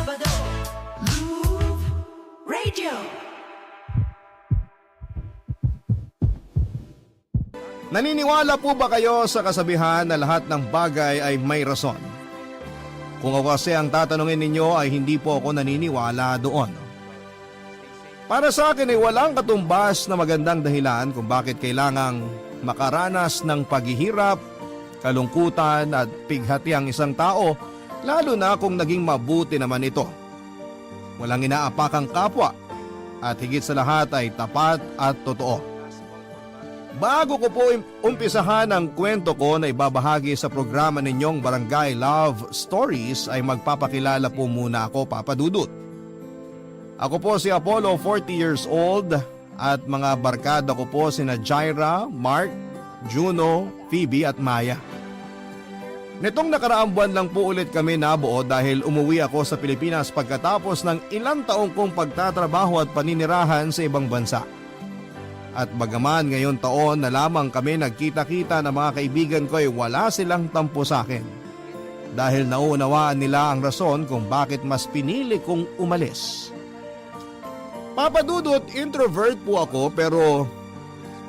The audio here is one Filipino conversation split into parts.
Sabado, Groove Radio. Naniniwala po ba kayo sa kasabihan na lahat ng bagay ay may rason? Kung ako kasi ang tatanungin ninyo ay hindi po ako naniniwala doon. Para sa akin ay walang katumbas na magandang dahilan kung bakit kailangang makaranas ng paghihirap, kalungkutan at pighati ang isang tao, lalo na kung naging mabuti naman ito. Walang inaapakang kapwa at higit sa lahat ay tapat at totoo. Bago ko po umpisahan ang kwento ko na ibabahagi sa programa ninyong Barangay Love Stories ay magpapakilala po muna ako, Papa Dudut. Ako po si Apollo, 40 years old, at mga barkada ko po sina Jaira, Mark, Juno, Phoebe at Maya. Nitong nakaraang buwan lang po ulit kami nabuo dahil umuwi ako sa Pilipinas pagkatapos ng ilang taong kong pagtatrabaho at paninirahan sa ibang bansa. At bagaman ngayon taon na lamang kami nagkita-kita na mga kaibigan ko ay wala silang tampo sa akin. Dahil nauunawaan nila ang rason kung bakit mas pinili kong umalis. Papa Dudut, introvert po ako pero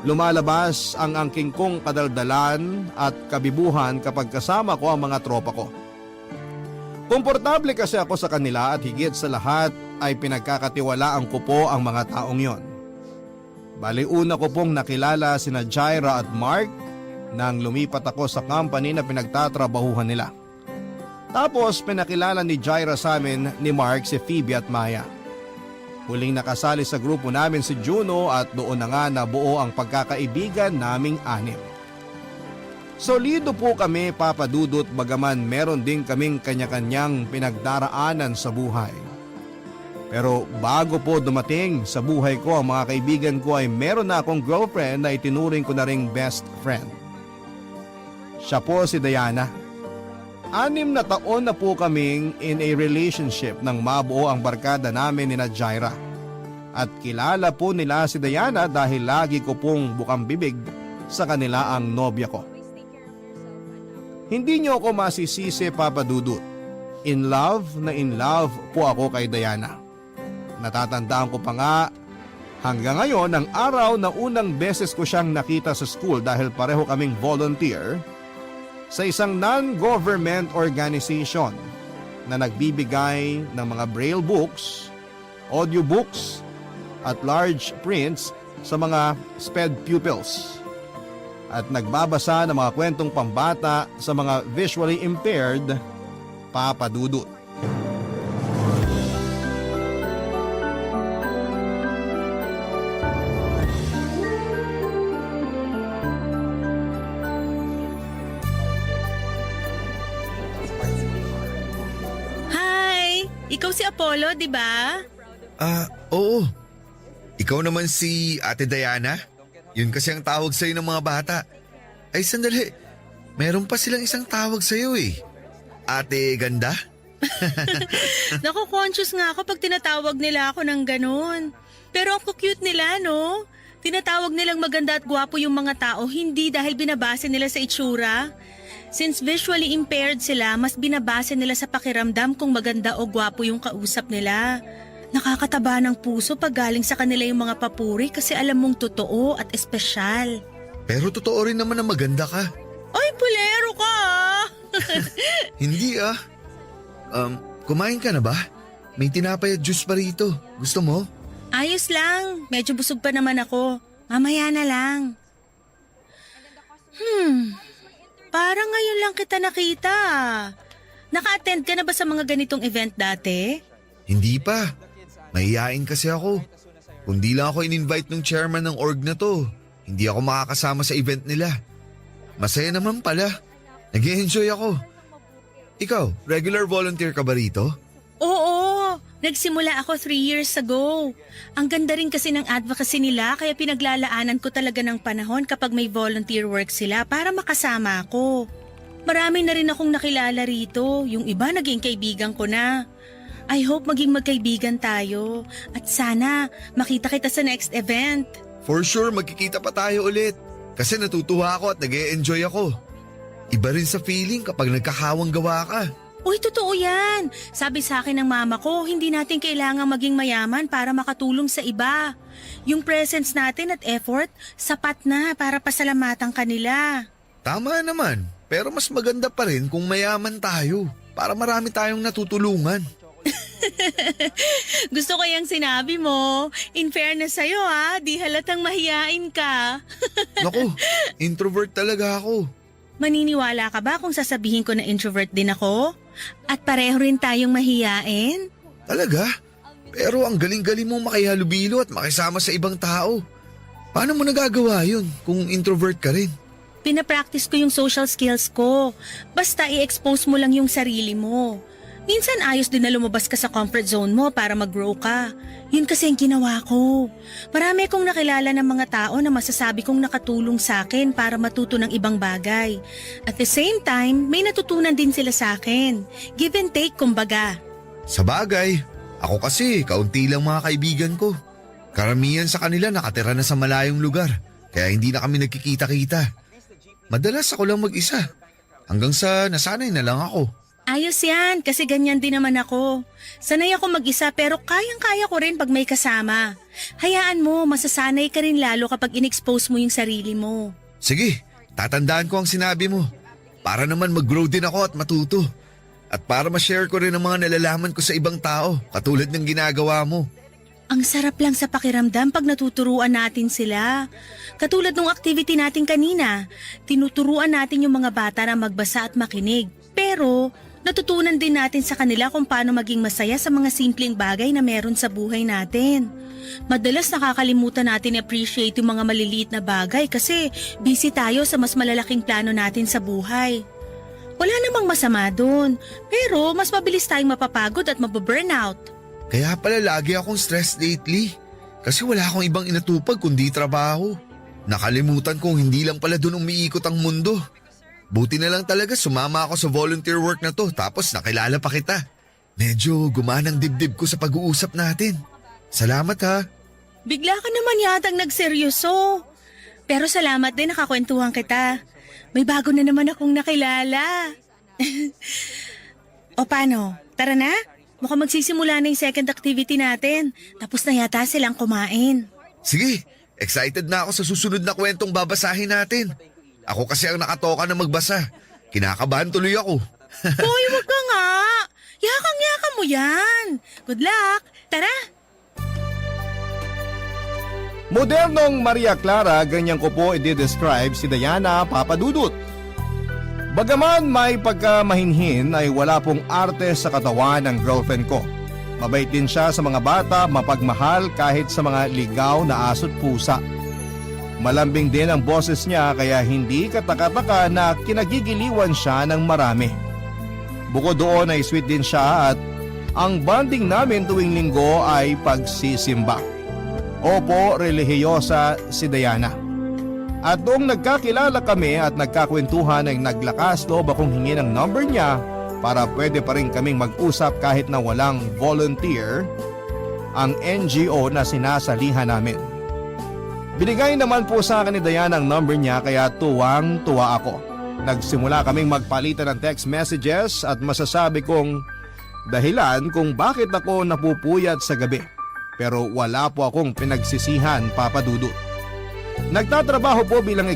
lumalabas ang angking kong kadaldalan at kabibuhan kapag kasama ko ang mga tropa ko. Komportable kasi ako sa kanila at higit sa lahat ay pinagkakatiwalaan ko po ang mga taong yon. Bali una ko pong nakilala sina Jaira at Mark nang lumipat ako sa company na pinagtatrabahuhan nila. Tapos pinakilala ni Jaira sa amin ni Mark si Phoebe at Maya. Huling nakasali sa grupo namin si Juno at doon na nga nabuo ang pagkakaibigan naming anim. Solido po kami, Papa Dudut, bagaman meron din kaming kanya-kanyang pinagdaraanan sa buhay. Pero bago po dumating sa buhay ko ang mga kaibigan ko ay meron na akong girlfriend na itinuring ko na ring best friend. Siya po si Diana. 6 na taon na po kaming in a relationship nang mabuo ang barkada namin ni Jaira. At kilala po nila si Diana dahil lagi ko pong bukang bibig sa kanila ang nobya ko. Hindi niyo ako masisisi, Papa Dudut. In love po ako kay Diana. Natatandaan ko pa nga hanggang ngayon ang araw na unang beses ko siyang nakita sa school dahil pareho kaming volunteer sa isang non-government organization na nagbibigay ng mga braille books, audiobooks at large prints sa mga SPED pupils at nagbabasa ng mga kwentong pambata sa mga visually impaired, Papa Dudut. Ikaw si Apollo, di ba? Oo. Ikaw naman si Ate Diana? Yun kasi ang tawag sa'yo ng mga bata. Ay, sandali. Meron pa silang isang tawag sa'yo eh. Ate Ganda? Naku, conscious nga ako pag tinatawag nila ako ng ganun. Pero ang cute nila, no? Tinatawag nilang maganda at gwapo yung mga tao, hindi dahil binabase nila sa itsura. Since visually impaired sila, mas binabase nila sa pakiramdam kung maganda o gwapo yung kausap nila. Nakakataba ng puso pag galing sa kanila yung mga papuri kasi alam mong totoo at espesyal. Pero totoo rin naman na maganda ka. Ay, pulero ka ah! Hindi ah. Kumain ka na ba? May tinapay at juice pa rito. Gusto mo? Ayos lang, medyo busog pa naman ako. Mamaya na lang. Parang ngayon lang kita nakita. Naka-attend ka na ba sa mga ganitong event dati? Hindi pa. Mahihain kasi ako. Kung di lang ako in-invite ng chairman ng org na to, hindi ako makakasama sa event nila. Masaya naman pala. Nag-e-enjoy ako. Ikaw, regular volunteer ka ba rito? Oo, nagsimula ako 3 years ago. Ang ganda rin kasi ng advocacy nila kaya pinaglalaanan ko talaga ng panahon kapag may volunteer work sila para makasama ako. Marami na rin akong nakilala rito, yung iba naging kaibigan ko na. I hope maging magkaibigan tayo at sana makita kita sa next event. For sure, magkikita pa tayo ulit. Kasi natutuwa ako at nag-e-enjoy ako. Iba rin sa feeling kapag nagkakawang gawa ka. Uy, totoo yan. Sabi sa akin ng mama ko, hindi natin kailangang maging mayaman para makatulong sa iba. Yung presence natin at effort, sapat na para pasalamatan kanila. Tama naman, pero mas maganda pa rin kung mayaman tayo para marami tayong natutulungan. Gusto ko yung sinabi mo. In fairness sa'yo di halatang mahiyain ka. Naku, introvert talaga ako. Maniniwala ka ba kung sasabihin ko na introvert din ako? At pareho rin tayong mahiyain? Talaga? Pero ang galing-galing mo makihalubilo at makisama sa ibang tao. Paano mo nagagawa yun kung introvert ka rin? Pinapractice ko yung social skills ko. Basta i-expose mo lang yung sarili mo. Minsan ayos din na lumabas ka sa comfort zone mo para mag-grow ka. Yun kasi ang ginawa ko. Marami akong nakilala ng mga tao na masasabi kong nakatulong sa akin para matuto ng ibang bagay. At the same time, may natutunan din sila sa akin. Give and take kumbaga. Sa bagay, ako kasi kaunti lang mga kaibigan ko. Karamihan sa kanila nakatira na sa malayong lugar, kaya hindi na kami nagkikita-kita. Madalas ako lang mag-isa, hanggang sa nasanay na lang ako. Ayos yan, kasi ganyan din naman ako. Sanay ako mag-isa pero kayang-kaya ko rin pag may kasama. Hayaan mo, masasanay ka rin lalo kapag in-expose mo yung sarili mo. Sige, tatandaan ko ang sinabi mo. Para naman mag-grow din ako at matuto. At para ma-share ko rin ang mga nalalaman ko sa ibang tao, katulad ng ginagawa mo. Ang sarap lang sa pakiramdam pag natuturuan natin sila. Katulad ng activity natin kanina, tinuturuan natin yung mga bata na magbasa at makinig. Pero natutunan din natin sa kanila kung paano maging masaya sa mga simpleng bagay na meron sa buhay natin. Madalas nakakalimutan natin appreciate yung mga maliliit na bagay kasi busy tayo sa mas malalaking plano natin sa buhay. Wala namang masama dun, pero mas mabilis tayong mapapagod at mababurnout. Kaya pala lagi akong stressed lately. Kasi wala akong ibang inatupag kundi trabaho. Nakalimutan kong hindi lang pala dun umiikot ang mundo. Buti na lang talaga sumama ako sa volunteer work na to tapos nakilala pa kita. Medyo gumanang dibdib ko sa pag-uusap natin. Salamat ha. Bigla ka naman yatang nagseryoso. Pero salamat din nakakwentuhan kita. May bago na naman akong nakilala. O paano? Tara na? Mukhang magsisimula na yung second activity natin. Tapos na yata silang kumain. Sige, excited na ako sa susunod na kwentong babasahin natin. Ako kasi ang nakatoka na magbasa. Kinakabahan tuloy ako. Hoy, wag ka nga. Yakang-yaka mo yan. Good luck. Tara. Modernong Maria Clara, ganyan ko po i-describe si Diana Papadudut. Bagaman may pagkamahinhin ay wala pong arte sa katawan ng girlfriend ko. Mabait din siya sa mga bata, mapagmahal kahit sa mga ligaw na aso't pusa. Malambing din ang boses niya kaya hindi kataka-taka na kinagigiliwan siya ng marami. Bukod doon ay sweet din siya at ang bonding namin tuwing linggo ay pagsisimba. Opo, relihiyosa si Diana. At noong nagkakilala kami at nagkakwentuhan ay naglakas loob akong hingin ang number niya para pwede pa rin kaming mag-usap kahit na walang volunteer ang NGO na sinasalihan namin. Binigay naman po sa akin ni Diana ang number niya kaya tuwang-tuwa ako. Nagsimula kaming magpalitan ng text messages at masasabi kong dahilan kung bakit ako napupuyat sa gabi. Pero wala po akong pinagsisihan, Papa Dudut. Nagtatrabaho po bilang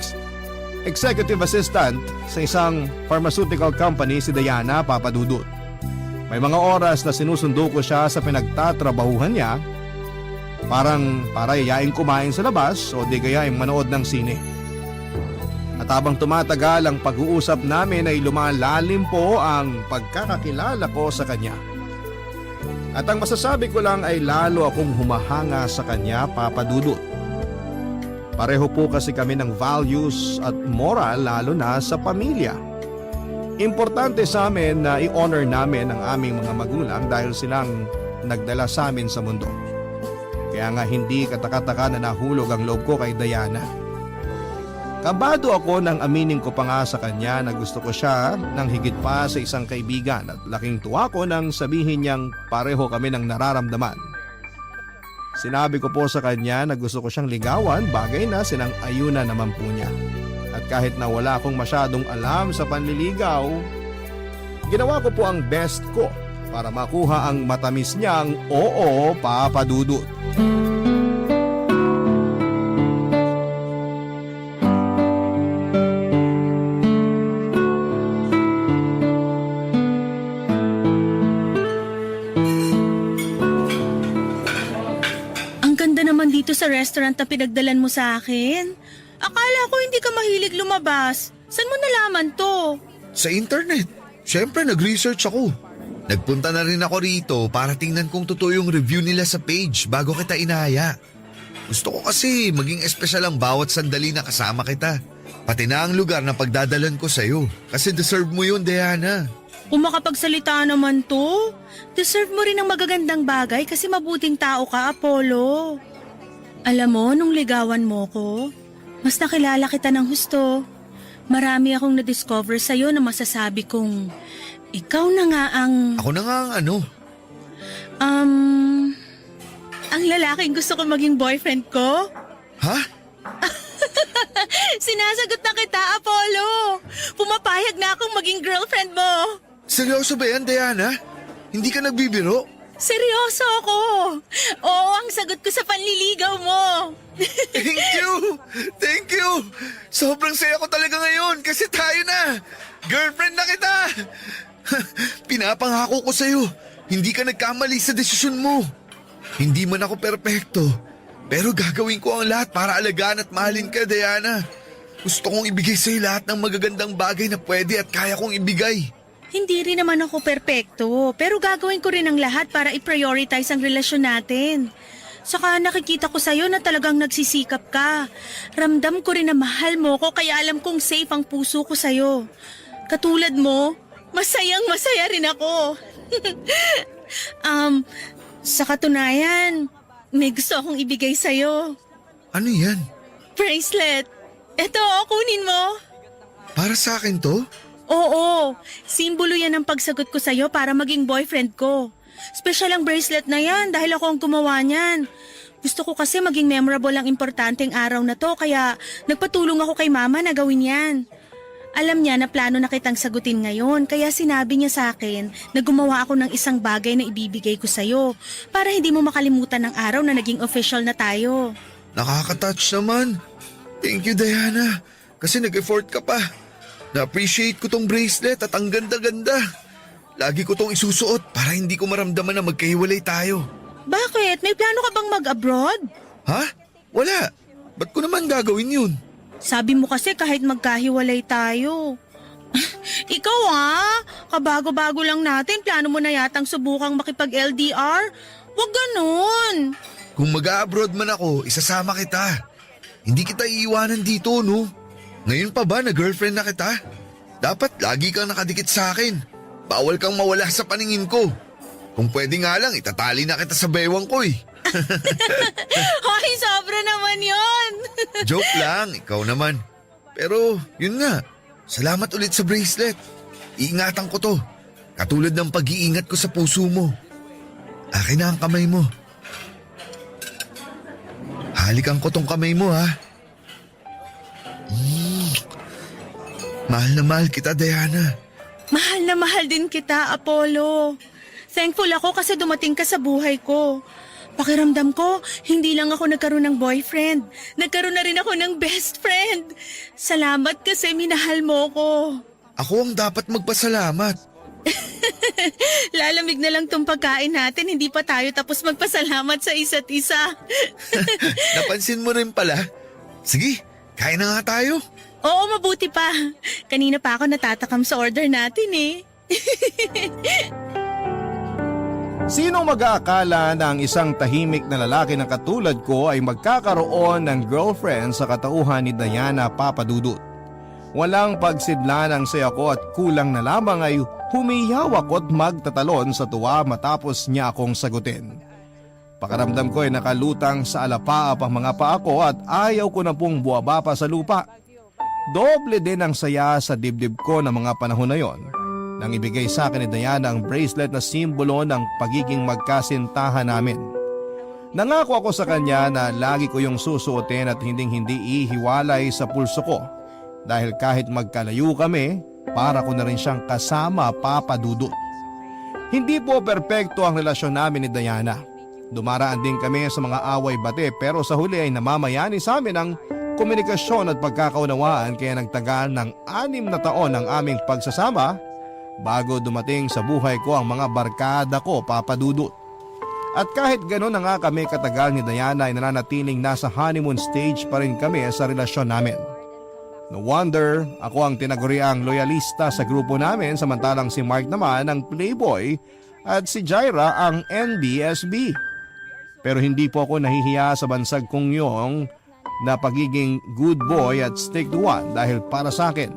executive assistant sa isang pharmaceutical company si Diana, Papa Dudut. May mga oras na sinusundo ko siya sa pinagtatrabahuhan niya, parang para yayain kumain sa labas o di kaya yung manood ng sine. At habang tumatagal ang pag-uusap namin ay lumalalim po ang pagkakakilala ko sa kanya. At ang masasabi ko lang ay lalo akong humahanga sa kanya, Papa Dudut. Pareho po kasi kami ng values at moral lalo na sa pamilya. Importante sa amin na i-honor namin ang aming mga magulang dahil silang nagdala sa amin sa mundo. Kaya nga hindi katakataka na nahulog ang loob ko kay Diana. Kabado ako nang aminin ko pa nga sa kanya na gusto ko siya ng higit pa sa isang kaibigan at laking tuwa ko nang sabihin niyang pareho kami ng nararamdaman. Sinabi ko po sa kanya na gusto ko siyang ligawan, bagay na sinang-ayunan naman po niya. At kahit na wala akong masyadong alam sa panliligaw, Ginawa ko po ang best ko para makuha ang matamis niyang oo, Papa Dudut. Ang ganda naman dito sa restaurant na pinagdalan mo sa akin. Akala ko hindi ka mahilig lumabas. Saan mo nalaman to? Sa internet. Siyempre, nag-research ako. Nagpunta na rin ako rito para tingnan kung totoo yung review nila sa page bago kita inaya. Gusto ko kasi maging espesyal ang bawat sandali na kasama kita. Pati na ang lugar na pagdadalan ko sa'yo. Kasi deserve mo yun, Diana. Kung makapagsalita naman to, deserve mo rin ng magagandang bagay kasi mabuting tao ka, Apollo. Alam mo, nung ligawan mo ko, mas nakilala kita ng husto. Marami akong na-discover sa'yo na masasabi kong ikaw na nga ang... Ako na nga ang ano. Ang lalaking gusto ko maging boyfriend ko? Ha? Sinasagot na kita, Apollo! Pumapayag na akong maging girlfriend mo! Seryoso ba yan, Diana? Hindi ka nagbibiro? Seryoso ako! Oo, ang sagot ko sa panliligaw mo! Thank you! Thank you! Sobrang saya ko talaga ngayon kasi tayo na! Girlfriend na kita! Pinapangako ko sa'yo, hindi ka nagkamali sa desisyon mo. Hindi man ako perpekto, pero gagawin ko ang lahat para alagaan at mahalin ka, Diana. Gusto kong ibigay sa'yo lahat ng magagandang bagay na pwede at kaya kong ibigay. Hindi rin naman ako perpekto, pero gagawin ko rin ang lahat para i-prioritize ang relasyon natin. Saka nakikita ko sa'yo na talagang nagsisikap ka. Ramdam ko rin na mahal mo ko kaya alam kong safe ang puso ko sa'yo. Katulad mo, masayang masaya rin ako. Sa katunayan, may gusto akong ibigay sa'yo. Ano yan? Bracelet. Eto, kunin mo. Para sa akin to? Oo, simbolo yan ang pagsagot ko sa'yo para maging boyfriend ko. Special ang bracelet na yan dahil ako ang gumawa niyan. Gusto ko kasi maging memorable ang importanteng araw na to kaya nagpatulong ako kay mama na gawin yan. Alam niya na plano na kitang sagutin ngayon kaya sinabi niya sa akin na gumawa ako ng isang bagay na ibibigay ko sa'yo para hindi mo makalimutan ng araw na naging official na tayo. Nakaka-touch naman. Thank you, Diana. Kasi nag-effort ka pa. Na-appreciate ko tong bracelet at ang ganda-ganda. Lagi ko tong isusuot para hindi ko maramdaman na magkahiwalay tayo. Bakit? May plano ka bang mag-abroad? Ha? Wala. Ba't ko naman gagawin yun? Sabi mo kasi kahit magkahiwalay tayo. Ikaw kabago-bago lang natin, plano mo na yatang subukang makipag-LDR? Huwag ganun. Kung mag-abroad man ako, isasama kita. Hindi kita iiwanan dito, no? Ngayon pa ba na girlfriend na kita? Dapat lagi kang nakadikit sa akin. Bawal kang mawala sa paningin ko. Kung pwede nga lang, itatali na kita sa bewang ko eh. Hoy, sobra naman yon. Joke lang, ikaw naman. Pero yun nga, salamat ulit sa bracelet. Iingatan ko to. Katulad ng pag-iingat ko sa puso mo. Akin na ang kamay mo. Halikan ko tong kamay mo, ha? Mahal na mahal kita, Diana. Mahal na mahal din kita, Apollo. Thankful ako kasi dumating ka sa buhay ko. Pakiramdam ko, hindi lang ako nagkaroon ng boyfriend. Nagkaroon na rin ako ng best friend. Salamat kasi minahal mo ko. Ako ang dapat magpasalamat. Lalamig na lang tong pagkain natin, hindi pa tayo tapos magpasalamat sa isa't isa. Napansin mo rin pala. Sige, kain na nga tayo. Oo, mabuti pa. Kanina pa ako natatakam sa order natin eh. Sino mag-aakala na ang isang tahimik na lalaki na katulad ko ay magkakaroon ng girlfriend sa katauhan ni Diana Papadudut? Walang pagsidlan ang saya ko at kulang na lamang ay humiyaw ako at magtatalon sa tuwa matapos niya akong sagutin. Pakiramdam ko ay nakalutang sa alapaap ang mga paa ko at ayaw ko na pong buwaba pa sa lupa. Doble din ang saya sa dibdib ko ng mga panahon na yon nang ibigay sa akin ni Diana ang bracelet na simbolo ng pagiging magkasintahan namin. Nangako ako sa kanya na lagi ko yung susuotin at hinding-hindi ihiwalay sa pulso ko dahil kahit magkalayo kami, para ko na rin siyang kasama, Papa Dudut. Hindi po perpekto ang relasyon namin ni Diana. Dumaraan din kami sa mga away-bate pero sa huli ay namamayani sa amin ang komunikasyon at pagkakaunawaan kaya nagtagal ng 6 na taon ang aming pagsasama bago dumating sa buhay ko ang mga barkada ko, Papa Dudut. At kahit gano'n na nga kami katagal ni Diana ay nananatiling nasa honeymoon stage pa rin kami sa relasyon namin. No wonder ako ang tinaguriang loyalista sa grupo namin samantalang si Mark naman ang playboy at si Jaira ang NBSB. Pero hindi po ako nahihiya sa bansag kong yong na pagiging good boy at stick to one dahil para sa akin,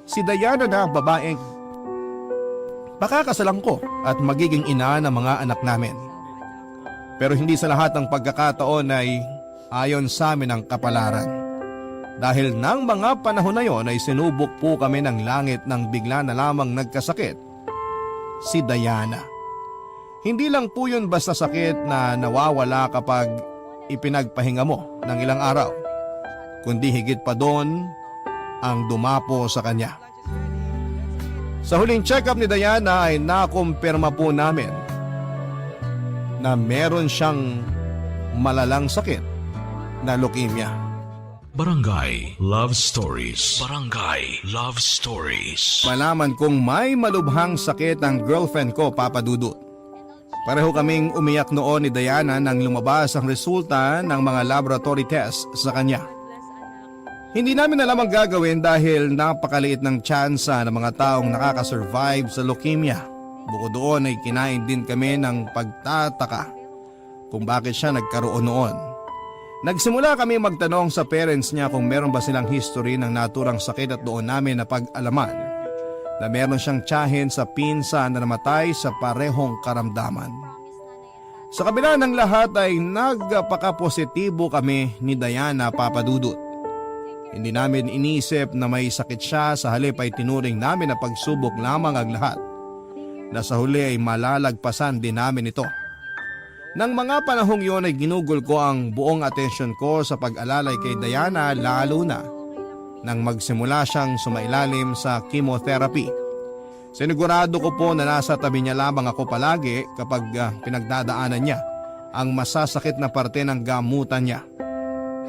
si Diana na ang babaeng pakakasalan ko at magiging ina ng mga anak namin. Pero hindi sa lahat ng pagkakataon ay ayon sa amin ang kapalaran. Dahil nang mga panahon na yon ay sinubok po kami ng langit nang bigla na lamang nagkasakit si Diana. Hindi lang po yun basta sakit na nawawala kapag ipinagpahinga mo ng ilang araw, kundi higit pa doon ang dumapo sa kanya. Sa huling check-up ni Diana ay nakumpirma po namin na meron siyang malalang sakit na leukemia. Barangay Love Stories. Barangay Love Stories. Malaman kong may malubhang sakit ang girlfriend ko, Papa Dudut. Pareho kaming umiyak noon ni Diana nang lumabas ang resulta ng mga laboratory tests sa kanya. Hindi namin alam ang gagawin dahil napakaliit ng tsansa ng mga taong nakakasurvive sa leukemia. Bukod doon ay kinain din kami ng pagtataka kung bakit siya nagkaroon noon. Nagsimula kami magtanong sa parents niya kung meron ba silang history ng naturang sakit at doon namin napag-alaman na meron siyang tiyahin sa pinsan na namatay sa parehong karamdaman. Sa kabila ng lahat ay nagpaka-positibo kami ni Diana, Papa Dudut. Hindi namin inisip na may sakit siya, sa halip ay tinuring namin na pagsubok lamang ang lahat na sa huli ay malalagpasan din namin ito. Nang mga panahong yon ay ginugol ko ang buong atensyon ko sa pag-alalay kay Diana, lalo na nang magsimula siyang sumailalim sa chemotherapy. Sinigurado ko po na nasa tabi niya lamang ako palagi kapag pinagdadaanan niya ang masasakit na parte ng gamutan niya.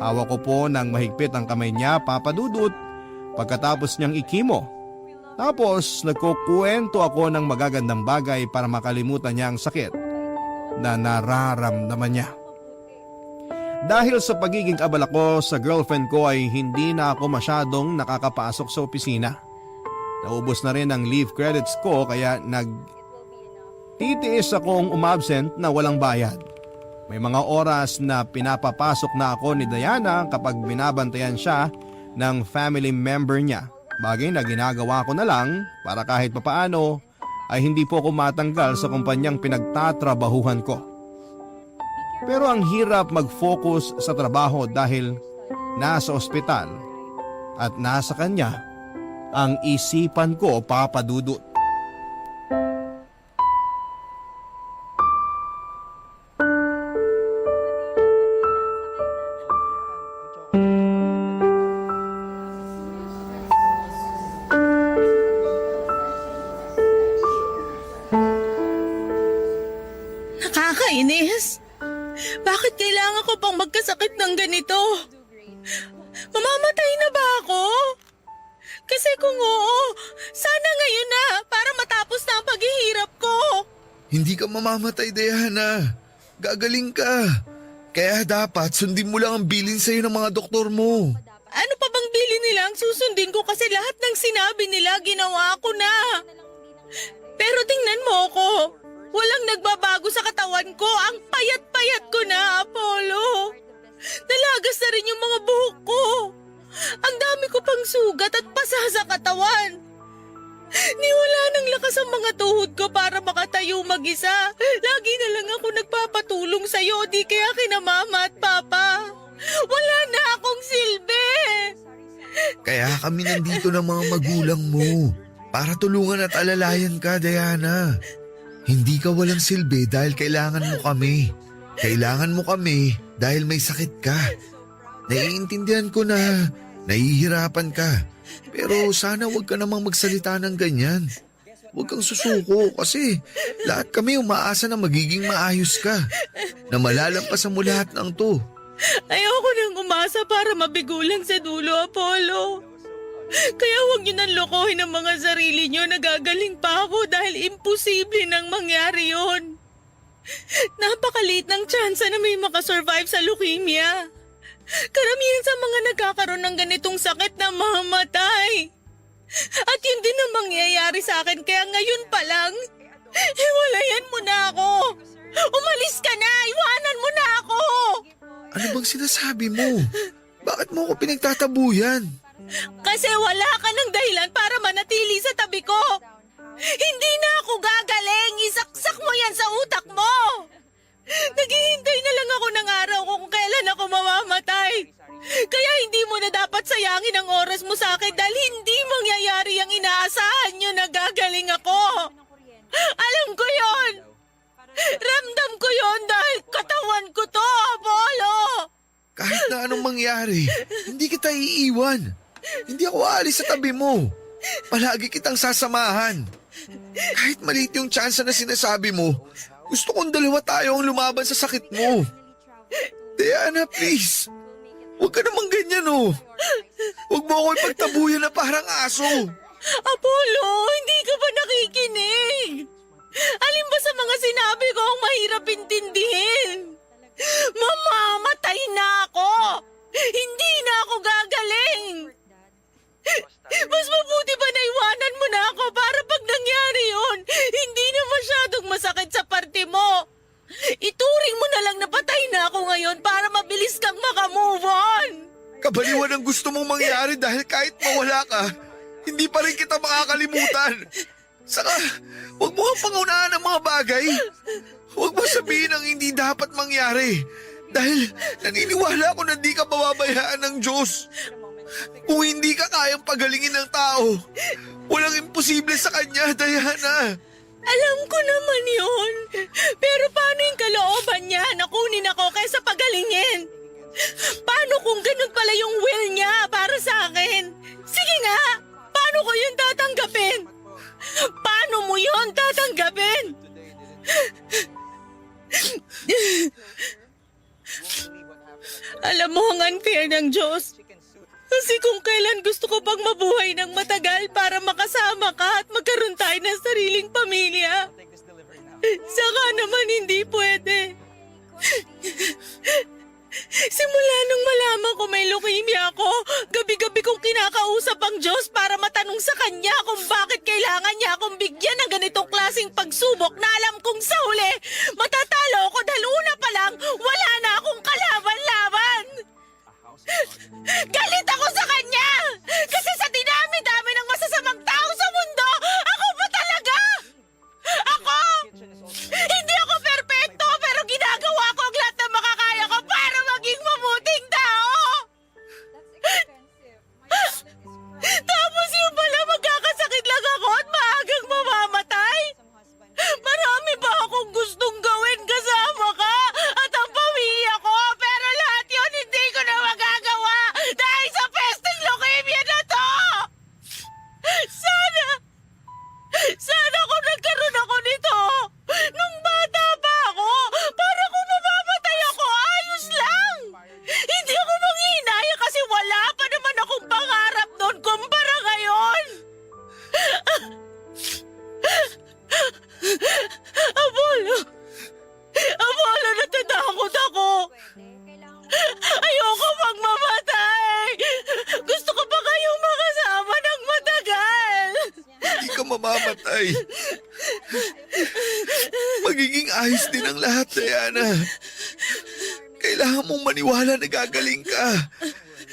Hawak ko po ng mahigpit ang kamay niya, Papa Dudut, pagkatapos niyang ikimo. Tapos nagkukwento ako ng magagandang bagay para makalimutan niya ang sakit na nararamdaman niya. Dahil sa pagiging abala ko sa girlfriend ko ay hindi na ako masyadong nakakapasok sa opisina. Naubos na rin ang leave credits ko kaya nagtitiis akong umabsent na walang bayad. May mga oras na pinapapasok na ako ni Diana kapag binabantayan siya ng family member niya. Bagay na ginagawa ko na lang para kahit papaano ay hindi po ako matanggal sa kumpanyang pinagtatrabahuhan ko. Pero ang hirap mag-focus sa trabaho dahil nasa ospital at nasa kanya ang isipan ko, Papa Dudut. Nakakainis. Bakit kailangan ko pang magkasakit ng ganito? Mamamatay na ba ako? Kasi kung oo, sana ngayon na para matapos na ang paghihirap ko. Hindi ka mamamatay, Diana. Gagaling ka. Kaya dapat sundin mo lang ang bilin sa'yo ng mga doktor mo. Ano pa bang bili nila ang susundin ko kasi lahat ng sinabi nila ginawa ko na. Pero tingnan mo ako. Walang nagbabago sa katawan ko. Ang payat-payat ko na, Apollo. Nalagas na rin yung mga buhok ko. Ang dami ko pang sugat at pasa sa katawan. Niwala ng lakas ang mga tuhod ko para makatayo mag-isa. Lagi na lang ako nagpapatulong sa'yo, di kaya kina Mama at Papa. Wala na akong silbi. Kaya kami nandito ng mga magulang mo. Para tulungan at alalayan ka, Diana. Hindi ka walang silbi dahil kailangan mo kami. Kailangan mo kami dahil may sakit ka. Naiintindihan ko na nahihirapan ka. Pero sana huwag ka namang magsalita ng ganyan. Huwag kang susuko kasi lahat kami umaasa na magiging maayos ka. Na malalampasan mo lahat ng to. Ayoko nang umasa para mabigulan sa dulo, Apollo. Kaya huwag niyo nang lokohin ang mga sarili niyo. Nagagaling pa ako dahil imposible nang mangyari yon. Napakaliit ng tsansa na may makasurvive sa leukemia. Karamihan sa mga nagkakaroon ng ganitong sakit na mamatay. At yun din ang mangyayari sa akin kaya ngayon pa lang, hiwalayan mo na ako. Umalis ka na, iwanan mo na ako. Ano bang sinasabi mo? Bakit mo ako pinagtatabuyan? Kasi wala ka ng dahilan para manatili sa tabi ko. Hindi na ako gagaling, isaksak mo yan sa utak mo. Naghihintay na lang ako ng araw kung kailan ako mamamatay. Kaya hindi mo na dapat sayangin ang oras mo sa akin dahil hindi mangyayari ang inaasahan nyo na gagaling ako. Alam ko yon. Ramdam ko yon dahil katawan ko to, Apollo. Kahit na anong mangyari, hindi kita iiwan. Hindi ako aalis sa tabi mo. Palagi kitang sasamahan. Kahit maliit yung tsansa na sinasabi mo, gusto kong dalawa tayo ang lumaban sa sakit mo. Diana, please. Huwag ka namang ganyan, oh. Huwag mo ako ipagtabuyan na parang aso. Apollo, hindi ka ba nakikinig? Alin ba sa mga sinabi ko ang mahirap intindihin? Mamamatay na ako! Hindi na ako gagaling! Mas mabuti ba na iwanan mo na ako para pag nangyari yun, hindi na masyadong masakit sa parte mo. Ituring mo na lang na patay na ako ngayon para mabilis kang makamove on. Kabaliwan ang gusto mong mangyari dahil kahit mawala ka, hindi pa rin kita makakalimutan. Saka, huwag mo kang pangunahan ng mga bagay. Huwag mo sabihin ang hindi dapat mangyari. Dahil naniniwala ako na di ka pababayaan ng Diyos. Kung hindi ka kayang pagalingin ng tao, walang imposible sa Kanya, Diana. Alam ko naman yun. Pero paano yung kalooban niya na kunin ako kaysa pagalingin? Paano kung ganun pala yung will niya para sa akin? Sige nga, paano ko yun tatanggapin? Paano mo yun tatanggapin? Alam mo ang unfair ng Diyos. Kasi kung kailan gusto ko pang mabuhay ng matagal para makasama ka at magkaroon tayo ng sariling pamilya. Saka naman hindi pwede. Simula nung malaman ko may leukemia ako, gabi-gabi kong kinakausap ang Diyos para matanong sa Kanya kung bakit kailangan niya akong bigyan ng ganitong klaseng pagsubok na alam kong sa huli, matatalo ko dahil una pa lang, wala na akong kalaban-laban. Galit ako sa Kanya! Kasi sa dinami-dami ng masasamang tao sa mundo, ako pa talaga! Ako! Hindi ako perpekto pero ginagawa ko ang lahat ng makakaya ko para maging mabuting tao! Tapos yung pala magkakasakit lang ako at maagang mamamatay? Marami ba akong gustong gawin kasama ka at ang pamilya ko pero lahat yun hindi ko na magagawa dahil sa pesteng leukemia na to! Sana kung nagkaroon ako nito nung bata pa ako para kung mamamatay ako ayos lang! Hindi ako manghihinaya kasi wala pa naman akong pangarap noon kumpara ngayon! Apollo, natatakot ako! Ayoko magmamatay! Gusto ko pa kayong makasama ng matagal! Hindi ka mamamatay. Magiging ayos din ang lahat, Diana. Kailangan mong maniwala na gagaling ka.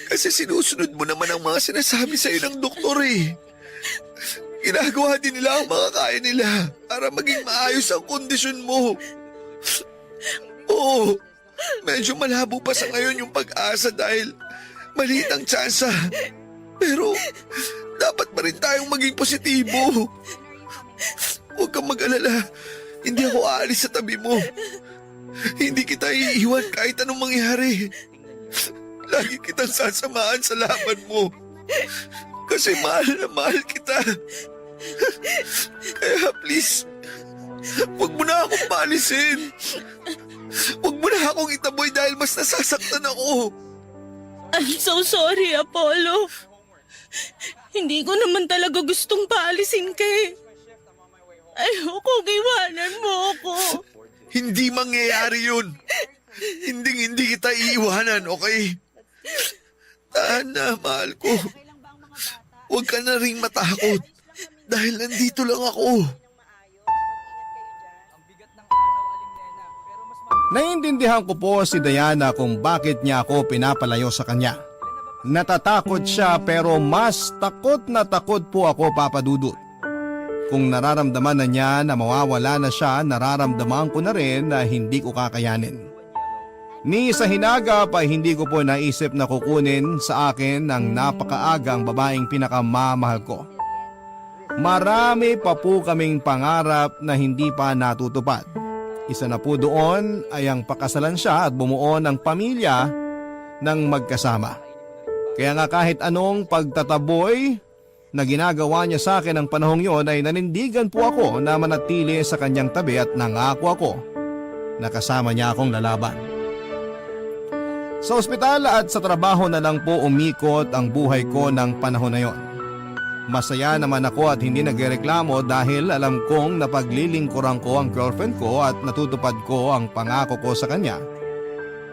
Kasi sinusunod mo naman ang mga sinasabi sa'yo ng doktor eh. Ginagawa din nila ang mga kaya nila para maging maayos ang kondisyon mo. Oo, medyo malabo pa sa ngayon yung pag-asa dahil maliit ang tsansa. Pero dapat pa rin tayong maging positibo. Huwag kang mag-alala. Hindi ako aalis sa tabi mo. Hindi kita iiwan kahit anong mangyari. Lagi kitang sasamahan sa laban mo. Kasi mahal na mahal kita. Kaya please, huwag mo na akong paalisin. Huwag mo na akong itaboy dahil mas nasasaktan ako. I'm so sorry, Apollo. Hindi ko naman talaga gustong paalisin ka eh. Ayoko, iwanan mo ako. Hindi mangyayari yun. Hindi kita iiwanan, okay? Tahan na, mahal ko. Huwag ka na ring matakot. Dahil nandito lang ako. Naiintindihan ko po si Diana kung bakit niya ako pinapalayo sa kanya. Natatakot siya pero mas takot na takot po ako, Papa Dudut. Kung nararamdaman na niya na mawawala na siya, nararamdaman ko na rin na hindi ko kakayanin. Ni sa hinagap ay hindi ko po naisip na kukunin sa akin ang napakaagang babaeng pinakamamahal ko. Marami pa po kaming pangarap na hindi pa natutupad. Isa na po doon ay ang pakasalan siya at bumuo ng pamilya ng magkasama. Kaya nga kahit anong pagtataboy na ginagawa niya sa akin ng panahong yon ay nanindigan po ako na manatili sa kanyang tabi at nangako ako na kasama niya akong lalaban. Sa ospital at sa trabaho na lang po umikot ang buhay ko ng panahon na yon. Masaya naman ako at hindi nagreklamo dahil alam kong napaglilingkuran ko ang girlfriend ko at natutupad ko ang pangako ko sa kanya.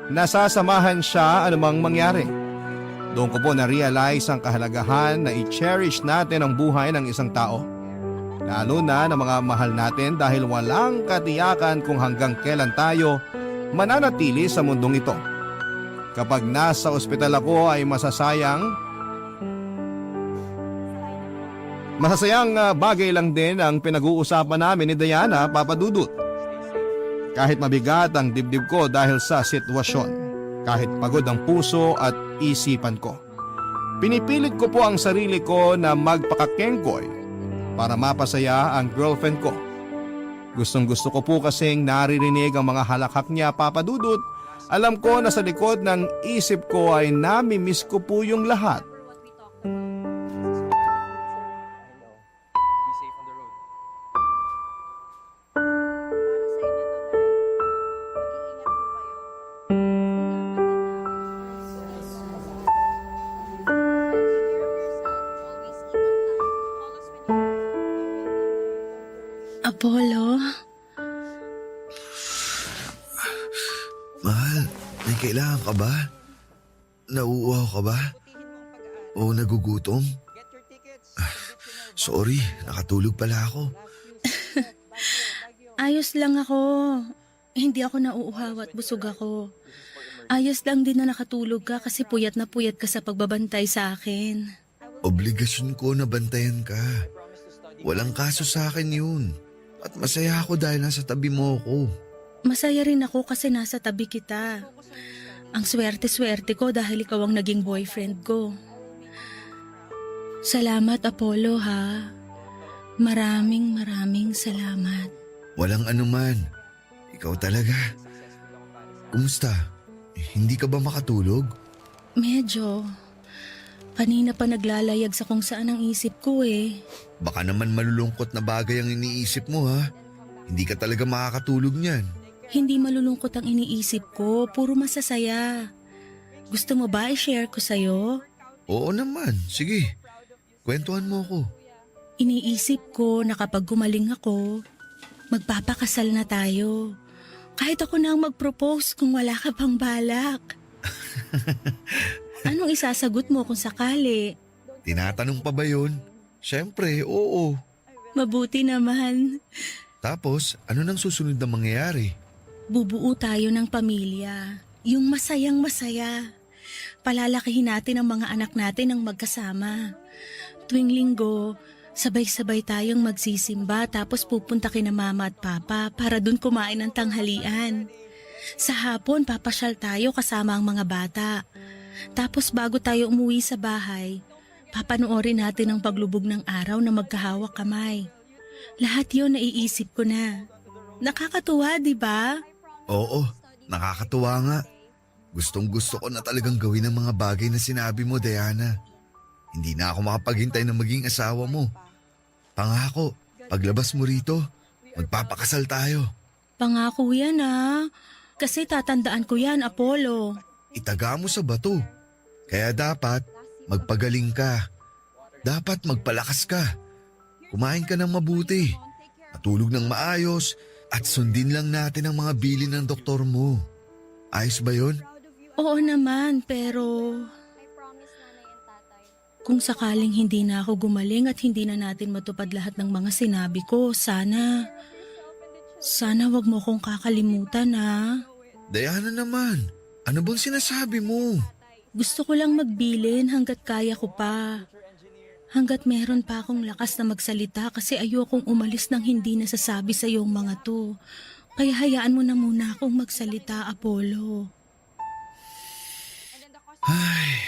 Nasasamahan siya anumang mangyari. Doon ko po na-realize ang kahalagahan na i-cherish natin ang buhay ng isang tao. Lalo na ng mga mahal natin dahil walang katiyakan kung hanggang kailan tayo mananatili sa mundong ito. Kapag nasa ospital ako ay masasayang bagay lang din ang pinag-uusapan namin ni Diana, Papa Dudut. Kahit mabigat ang dibdib ko dahil sa sitwasyon, kahit pagod ang puso at isipan ko, pinipilit ko po ang sarili ko na magpakakengkoy para mapasaya ang girlfriend ko. Gustong gusto ko po kasing naririnig ang mga halakhak niya, Papa Dudut. Alam ko na sa likod ng isip ko ay nami-miss ko po yung lahat. Apollo? Mahal, may kailangan ka ba? Nauuhaw ka ba? O nagugutom? Sorry, nakatulog pala ako. Ayos lang ako. Hindi ako nauuhaw at busog ako. Ayos lang din na nakatulog ka kasi puyat na puyat ka sa pagbabantay sa akin. Obligasyon ko na bantayan ka. Walang kaso sa akin yun. At masaya ako dahil nasa tabi mo ako. Masaya rin ako kasi nasa tabi kita. Ang swerte-swerte ko dahil ikaw ang naging boyfriend ko. Salamat, Apollo, ha? Maraming salamat. Walang anuman. Ikaw talaga. Kumusta? Hindi ka ba makatulog? Medyo. Kanina pa naglalayag sa kung saan ang isip ko eh. Baka naman malulungkot na bagay ang iniisip mo ha. Hindi ka talaga makakatulog niyan. Hindi malulungkot ang iniisip ko, puro masasaya. Gusto mo ba i-share ko sa'yo? Oo naman, sige. Kwentuhan mo ako. Iniisip ko na kapag gumaling ako, magpapakasal na tayo. Kahit ako na ang mag-propose kung wala ka pang balak. Anong isasagot mo kung sakali? Tinatanong pa ba yun? Siyempre, oo. Mabuti naman. Tapos, ano nang susunod na mangyayari? Bubuo tayo ng pamilya. Yung masayang masaya. Palalakihin natin ang mga anak natin ng magkasama. Tuwing linggo, sabay-sabay tayong magsisimba tapos pupunta kina mama at papa para dun kumain ng tanghalian. Sa hapon, papasyal tayo kasama ang mga bata. Tapos bago tayo umuwi sa bahay, papanoorin natin ang paglubog ng araw na magkahawak kamay. Lahat yun naiisip ko na. Nakakatuwa, di ba? Oo, nakakatuwa nga. Gustong gusto ko na talagang gawin ang mga bagay na sinabi mo, Diana. Hindi na ako makapaghintay na maging asawa mo. Pangako, paglabas mo rito, magpapakasal tayo. Pangako yan Kasi tatandaan ko yan, Apollo. Itaga mo sa bato. Kaya dapat magpagaling ka. Dapat magpalakas ka. Kumain ka ng mabuti. Matulog ng maayos. At sundin lang natin ang mga bilin ng doktor mo. Ayos ba yun? Oo naman, pero kung sakaling hindi na ako gumaling at hindi na natin matupad lahat ng mga sinabi ko, sana wag mo kong kakalimutan Diana naman, ano bang sinasabi mo? Gusto ko lang magbilin hanggat kaya ko pa. Hanggat meron pa akong lakas na magsalita kasi ayokong umalis nang hindi nasasabi sa iyong mga to. Kaya hayaan mo na muna akong magsalita, Apollo. Ay,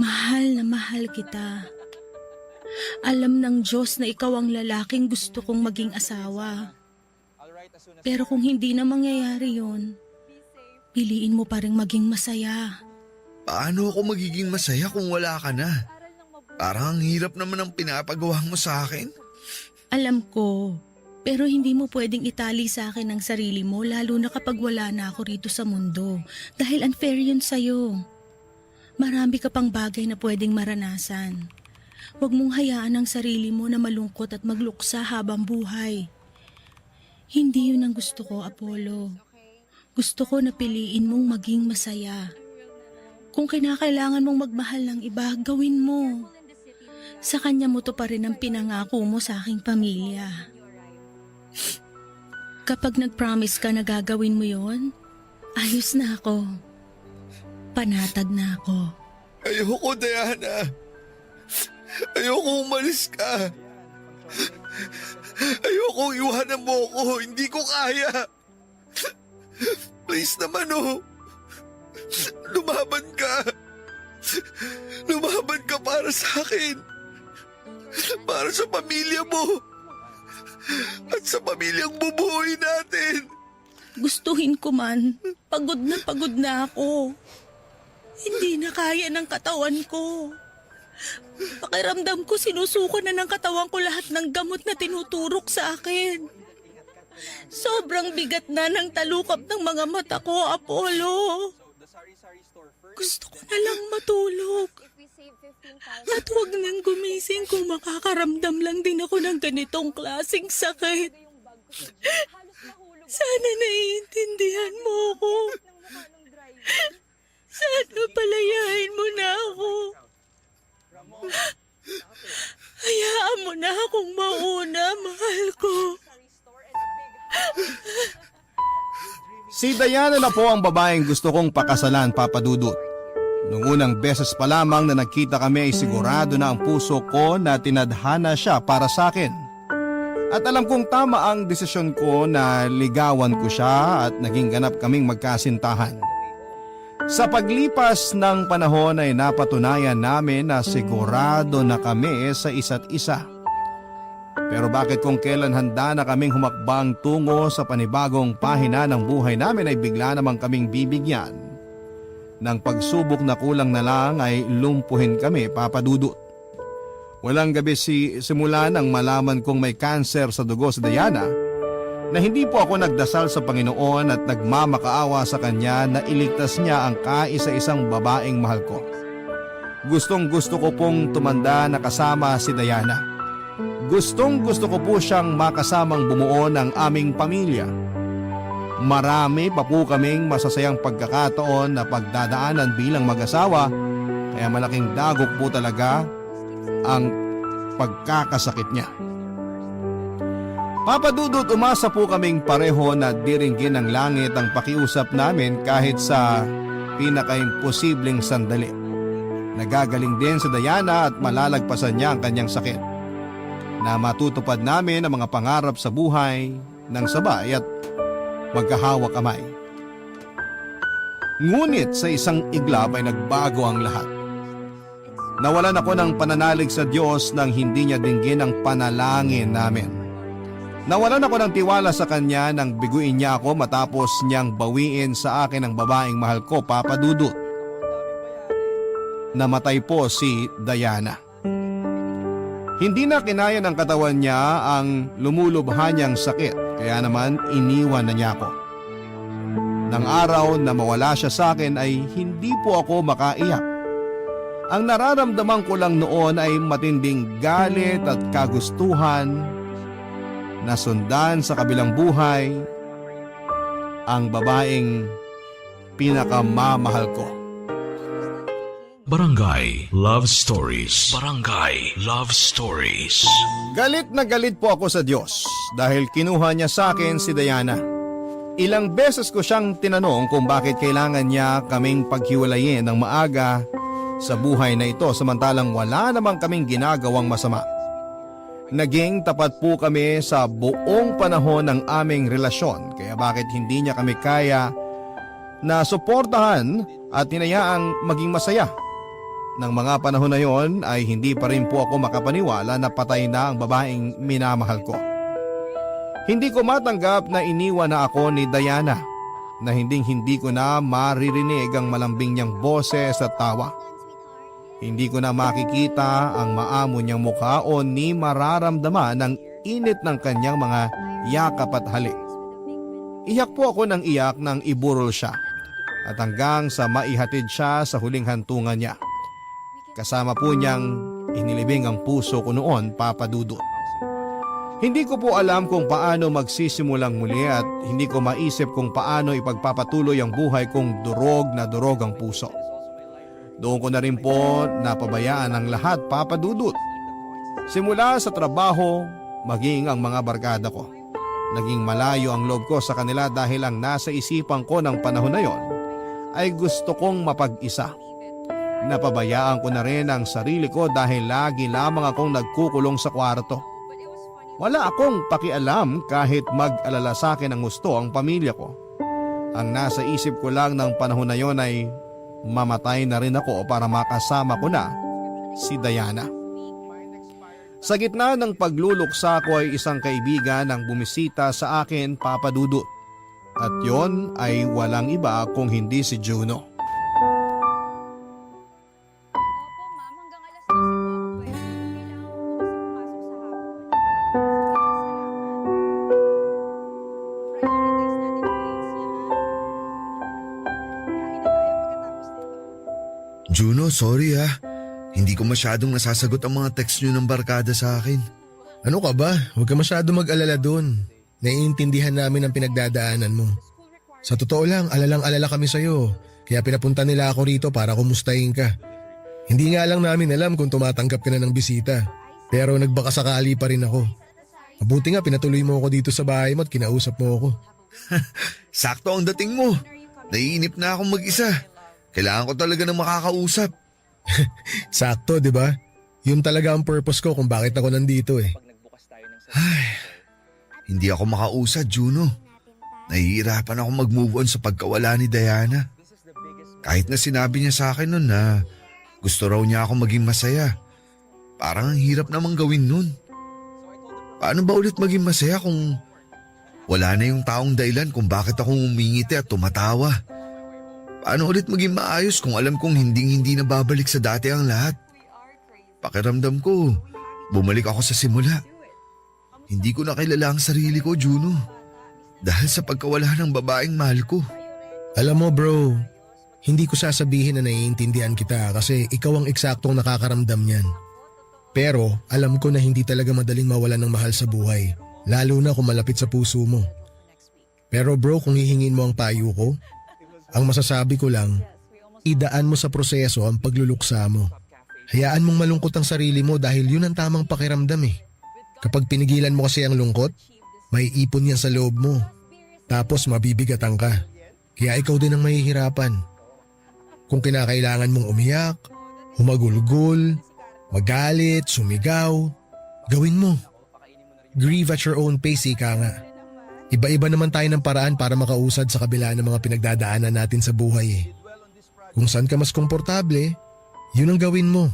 Mahal na mahal kita. Alam ng Diyos na ikaw ang lalaking gusto kong maging asawa. Pero kung hindi na mangyayari yun, piliin mo pa rin maging masaya. paano ako magiging masaya kung wala ka na? Parang ang hirap naman ang pinapagawa mo sa akin. Alam ko, pero hindi mo pwedeng itali sa akin ang sarili mo lalo na kapag wala na ako rito sa mundo. Dahil unfair yun sa'yo. Marami ka pang bagay na pwedeng maranasan. Huwag mong hayaan ang sarili mo na malungkot at magluksa habang buhay. Hindi yun ang gusto ko, Apollo. Gusto ko na piliin mong maging masaya. Kung kinakailangan mong magmahal ng iba, gawin mo. Sa kanya mo to pa rin ang pinangako mo sa aking pamilya. Kapag nag-promise ka na gagawin mo yon, ayos na ako. Panatag na ako. Ayoko, Diana. Ayoko umalis ka. Ayoko iwanan mo ako. Hindi ko kaya. Please naman, Lumaban ka. Lumaban ka para sa akin. Para sa pamilya mo. At sa pamilyang bubuhay natin. Gustuhin ko man, pagod na ako. Hindi na kaya ng katawan ko. Pakiramdam ko sinusuko na ng katawan ko lahat ng gamot na tinuturok sa akin. Sobrang bigat na ng talukap ng mga mata ko, Apollo. Gusto ko na lang matulog. At huwag nang gumising kung makakaramdam lang din ako ng ganitong klaseng sakit. Sana naiintindihan mo ako. Sana palayain mo na ako. Hayaan mo na akong mauna, mahal ko. Si Diana na po ang babaeng gusto kong pakasalan, Papa Dudut. Nung unang beses pa lamang na nagkita kami ay sigurado na ang puso ko na tinadhana siya para sa akin. At alam kong tama ang desisyon ko na ligawan ko siya at naging ganap kaming magkasintahan. Sa paglipas ng panahon ay napatunayan namin na sigurado na kami sa isa't isa. Pero bakit kung kailan handa na kaming humakbang tungo sa panibagong pahina ng buhay namin ay bigla namang kaming bibigyan ng pagsubok na kulang na lang ay lumpuhin kami, Papa Dudut. Walang gabi simula nang malaman kong may cancer sa dugo si Diana na hindi po ako nagdasal sa Panginoon at nagmamakaawa sa kanya na iligtas niya ang kaisa-isang babaeng mahal ko. Gustong gusto ko pong tumanda na kasama si Diana. Gustong gusto ko po siyang makasamang bumuo ng aming pamilya. Marami pa po kaming masasayang pagkakataon na pagdadaanan bilang mag-asawa, kaya malaking dagok po talaga ang pagkakasakit niya. Papa Dudut, umasa po kaming pareho na diringgin ng langit ang pakiusap namin kahit sa pinaka-imposibleng sandali. Nagagaling din si Diana at malalagpasan niya ang kanyang sakit. Na matutupad namin ang mga pangarap sa buhay ng sabay at magkahawak kamay. Ngunit sa isang iglap ay nagbago ang lahat. Nawalan ako ng pananalig sa Diyos nang hindi niya dinggin ang panalangin namin. Nawalan ako ng tiwala sa kanya nang biguin niya ako matapos niyang bawiin sa akin ang babaeng mahal ko, Papa Dudut. namatay po si Diana. Hindi na kinaya ng katawan niya ang lumulubha niyang sakit, kaya naman iniwan na niya ako. Nang araw na mawala siya sa akin ay hindi po ako makaiyak. Ang nararamdaman ko lang noon ay matinding galit at kagustuhan na sundan sa kabilang buhay ang babaeng pinakamamahal ko. Barangay Love Stories. Barangay Love Stories. Galit na galit po ako sa Diyos dahil kinuha niya sa akin si Diana. Ilang beses ko siyang tinanong kung bakit kailangan niya kaming paghiwalayin ng maaga sa buhay na ito samantalang wala namang kaming ginagawang masama. Naging tapat po kami sa buong panahon ng aming relasyon kaya bakit hindi niya kami kaya na suportahan at hinayaang maging masaya. Nang mga panahon na yon ay hindi pa rin po ako makapaniwala na patay na ang babaeng minamahal ko. Hindi ko matanggap na iniwan na ako ni Diana na hindi ko na maririnig ang malambing niyang boses at tawa. Hindi ko na makikita ang maamo niyang mukha o ni mararamdaman ang init ng kanyang mga yakap at halik. Iyak po ako ng iyak nang iburol siya at hanggang sa maihatid siya sa huling hantungan niya. Kasama po niyang inilibing ang puso ko noon, Papa Dudut. Hindi ko po alam kung paano magsisimulang muli at hindi ko maisip kung paano ipagpapatuloy ang buhay kung durog na durog ang puso. Doon ko na rin po napabayaan ang lahat, Papa Dudut. Simula sa trabaho, maging ang mga barkada ko. Naging malayo ang loob ko sa kanila dahil ang nasa isipan ko ng panahon na yon ay gusto kong mapag-isa. Napabayaan ko na rin ang sarili ko dahil lagi lamang akong nagkukulong sa kwarto. Wala akong pakialam kahit mag-alala sa akin ang gusto ang pamilya ko. Ang nasa isip ko lang ng panahon na yon ay mamatay na rin ako para makasama ko na si Diana. Sa gitna ng pagluluksa ko ay isang kaibigan ang bumisita sa akin, Papa Dudut. At yon ay walang iba kung hindi si Juno. Juno, sorry ha. Hindi ko masyadong nasasagot ang mga text nyo ng barkada sa akin. Ano ka ba? Huwag ka masyado mag-alala dun. Naiintindihan namin ang pinagdadaanan mo. Sa totoo lang, alalang-alala kami sa'yo. Kaya pinapunta nila ako rito para kumustahin ka. Hindi nga lang namin alam kung tumatanggap ka na ng bisita. Pero nagbakasakali pa rin ako. Mabuti nga pinatuloy mo ako dito sa bahay mo at kinausap mo ako. Sakto ang dating mo. Naiinip na akong mag-isa. Kailangan ko talaga ng makakausap. Sakto, di ba? Yun talaga ang purpose ko kung bakit ako nandito eh. Hindi ako makausad, Juno. Nahihirapan ako mag-move on sa pagkawala ni Diana. Kahit na sinabi niya sa akin nun na gusto raw niya ako maging masaya. Parang ang hirap namang gawin nun. Paano ba ulit maging masaya kung wala na yung taong dahilan kung bakit ako umingiti at tumatawa? Paano ulit maging maayos kung alam kong hindi na babalik sa dati ang lahat? Pakiramdam ko, bumalik ako sa simula. Hindi ko na kilala ang sarili ko, Juno. Dahil sa pagkawala ng babaeng mahal ko. Alam mo bro, hindi ko sasabihin na naiintindihan kita kasi ikaw ang eksaktong nakakaramdam niyan. Pero alam ko na hindi talaga madaling mawalan ng mahal sa buhay, lalo na kung malapit sa puso mo. Pero bro, kung hihingin mo ang payo ko, ang masasabi ko lang, idaan mo sa proseso ang pagluluksa mo. Hayaan mong malungkot ang sarili mo dahil yun ang tamang pakiramdam eh. Kapag pinigilan mo kasi ang lungkot, may ipon yan sa loob mo. Tapos mabibigatan ka. Kaya ikaw din ang mahihirapan. Kung kinakailangan mong umiyak, humagulgol, magalit, sumigaw, gawin mo. Grieve at your own pace, ika nga. Iba-iba naman tayo ng paraan para makausad sa kabila ng mga pinagdadaanan natin sa buhay eh. Kung saan ka mas komportable, yun ang gawin mo.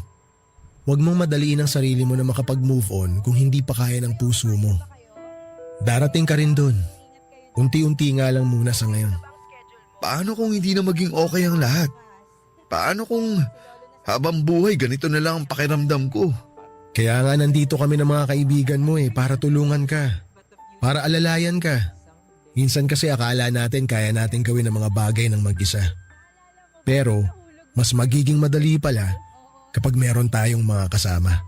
Huwag mong madaliin ang sarili mo na makapag-move on kung hindi pa kaya ng puso mo. Darating ka rin dun. Unti-unti nga lang muna sa ngayon. Paano kung hindi na maging okay ang lahat? Paano kung Habang buhay, ganito na lang ang pakiramdam ko. Kaya nga nandito kami ng mga kaibigan mo para tulungan ka. Para alalayan ka. Minsan kasi akala natin kaya natin gawin ang mga bagay ng mag-isa. Pero mas magiging madali pala kapag meron tayong mga kasama.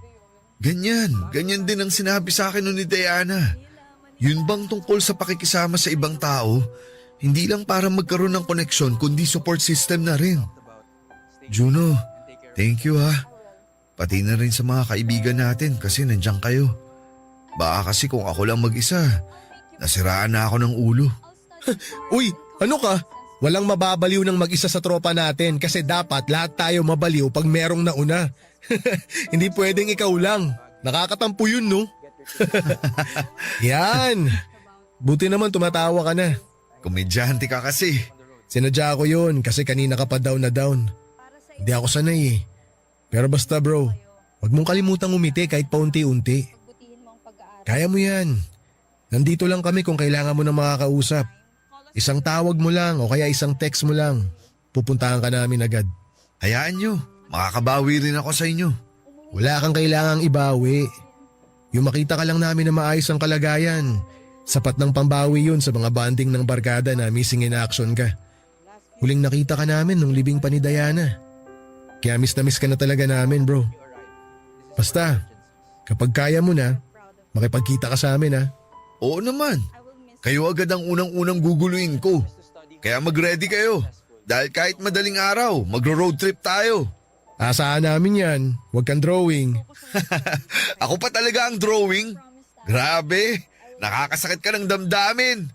Ganyan din ang sinabi sa akin ni Diana. Yun bang tungkol sa pakikisama sa ibang tao, hindi lang para magkaroon ng koneksyon kundi support system na rin. Juno, thank you ha. Pati na rin sa mga kaibigan natin kasi nandiyan kayo. Baka kasi kung ako lang mag-isa, nasiraan na ako ng ulo. Uy, ano ka? Walang mababaliw ng mag-isa sa tropa natin kasi dapat lahat tayo mabaliw pag merong nauna. Hindi pwedeng ikaw lang. Nakakatampo yun, no? Yan. Buti naman tumatawa ka na. Komedyante ka kasi. Sinadya ko yun kasi kanina ka pa down na down. Hindi ako sanay Pero basta bro, wag mong kalimutang umiti kahit paunti-unti. Kaya mo yan. Nandito lang kami kung kailangan mo ng makakausap. Isang tawag mo lang o kaya isang text mo lang. Pupuntahan ka namin agad. Hayaan nyo, makakabawi rin ako sa inyo. Wala kang kailangang ibawi. Yung makita ka lang namin na maayos ang kalagayan. Sapat ng pambawi yun sa mga banding ng barkada na missing in action ka. Huling nakita ka namin nung libing pa ni Diana. Kaya miss na miss ka na talaga namin bro. Basta, kapag kaya mo na, makipagkita ka sa amin ha. Oo naman. Kayo agad ang unang-unang guguluin ko. Kaya mag-ready kayo. Dahil kahit madaling araw, magro-road trip tayo. Asahan namin yan, huwag kang drawing. Ako pa talaga ang drawing. Grabe, nakakasakit ka ng damdamin.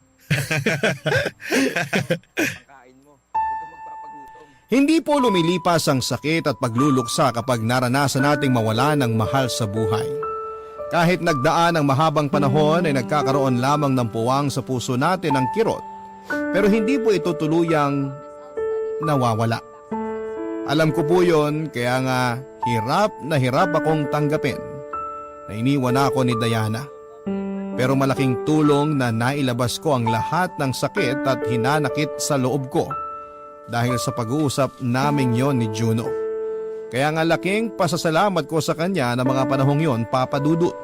Hindi po lumilipas ang sakit at pagluluksa kapag naranasan nating mawala ng mahal sa buhay. Kahit nagdaan ang mahabang panahon ay nagkakaroon lamang ng puwang sa puso natin ng kirot, pero hindi po ito tuluyang nawawala. Alam ko po yon, kaya nga hirap akong tanggapin na iniwan ako ni Diana. Pero malaking tulong na nailabas ko ang lahat ng sakit at hinanakit sa loob ko dahil sa pag-uusap naming yon ni Juno. Kaya nga laking pasasalamat ko sa kanya na mga panahong yon, Papa Dudut.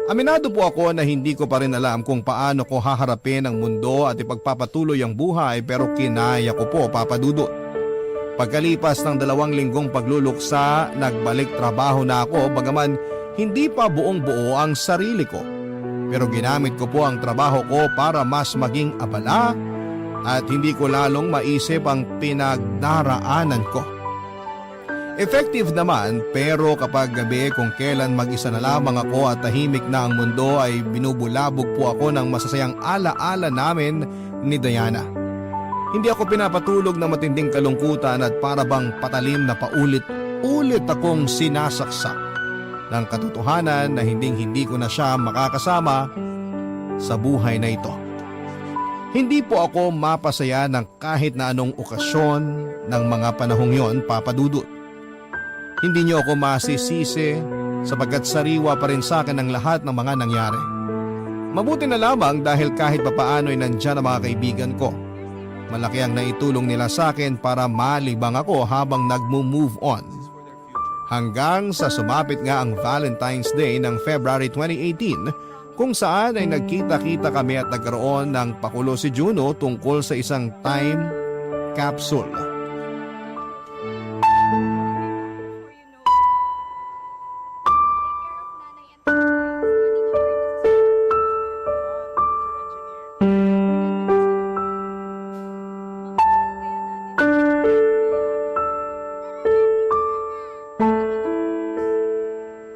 Aminado po ako na hindi ko pa rin alam kung paano ko haharapin ang mundo at ipagpapatuloy ang buhay, pero kinaya ko po, Papa Dudut. Pagkalipas ng 2 linggong pagluluksa, nagbalik trabaho na ako bagaman hindi pa buong buo ang sarili ko. Pero ginamit ko po ang trabaho ko para mas maging abala at hindi ko lalong maisip ang pinagdaraanan ko. Effective naman, pero kapag gabi kung kailan mag-isa na lamang ako at tahimik na ang mundo ay binubulabog po ako ng masasayang alaala namin ni Diana. Hindi ako pinapatulog ng matinding kalungkutan at para bang patalim na paulit-ulit akong sinasaksak ng katotohanan na hindi ko na siya makakasama sa buhay na ito. Hindi po ako mapasaya ng kahit na anong okasyon ng mga panahong yon, Papa Dudut. Hindi niyo ako masisisi sapagkat sariwa pa rin sa akin ang lahat ng mga nangyari. Mabuti na lamang dahil kahit papaano ay nandyan ang mga kaibigan ko. Malaki ang naitulong nila sa akin para malibang ako habang nagmo-move on. Hanggang sa sumapit nga ang Valentine's Day ng February 2018 kung saan ay nagkita-kita kami at nagkaroon ng pakulo si Juno tungkol sa isang time capsule.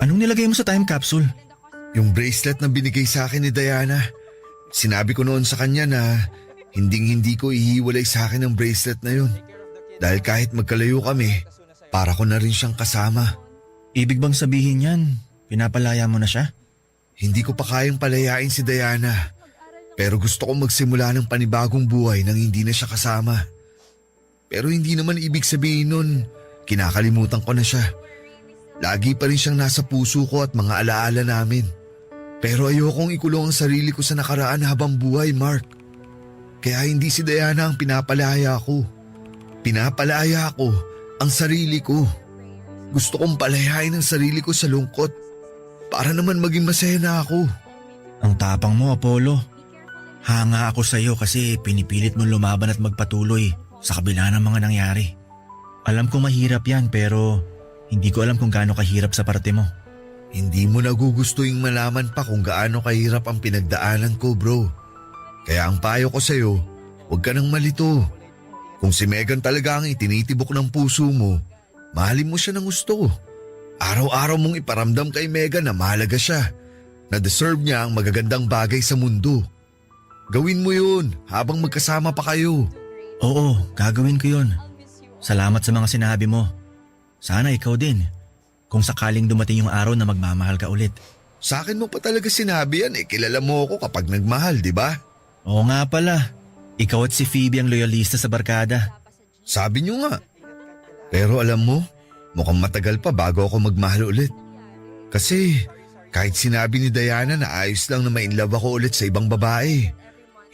Anong nilagay mo sa time capsule? Yung bracelet na binigay sa akin ni Diana. Sinabi ko noon sa kanya na hindi ko ihiwalay sa akin ang bracelet na yun. Dahil kahit magkalayo kami, para ko na rin siyang kasama. Ibig bang sabihin yan, pinapalaya mo na siya? Hindi ko pa kayang palayain si Diana. Pero gusto kong magsimula ng panibagong buhay nang hindi na siya kasama. Pero hindi naman ibig sabihin nun, kinakalimutan ko na siya. Lagi pa rin siyang nasa puso ko at mga alaala namin. Pero ayokong ikulong ang sarili ko sa nakaraan habang buhay, Mark. Kaya hindi si Diana ang pinapalaya ko. Pinapalaya ko ang sarili ko. Gusto kong palayain ang sarili ko sa lungkot para naman maging masaya na ako. Ang tapang mo, Apollo. Hanga ako sa'yo kasi pinipilit mong lumaban at magpatuloy sa kabila ng mga nangyari. Alam ko mahirap yan pero hindi ko alam kung gaano kahirap sa parte mo. Hindi mo nagugustuhin malaman pa kung gaano kahirap ang pinagdaanan ko, bro. Kaya ang payo ko sa'yo, huwag ka nang malito. Kung si Megan talaga ang itinitibok ng puso mo, mahalin mo siya ng gusto. Araw-araw mong iparamdam kay Megan na mahalaga siya, na deserve niya ang magagandang bagay sa mundo. Gawin mo yun habang magkasama pa kayo. Oo, gagawin ko yun. Salamat sa mga sinabi mo. Sana ikaw din. Kung sakaling dumating yung araw na magmamahal ka ulit. Sa akin mo pa talaga sinabi yan kilala mo ako kapag nagmahal, di ba? Oo nga pala. Ikaw at si Phoebe ang loyalista sa barkada. Sabi niyo nga. Pero alam mo, mukhang matagal pa bago ako magmahal ulit. Kasi kahit sinabi ni Diana na ayos lang na ma-inlove ako ulit sa ibang babae,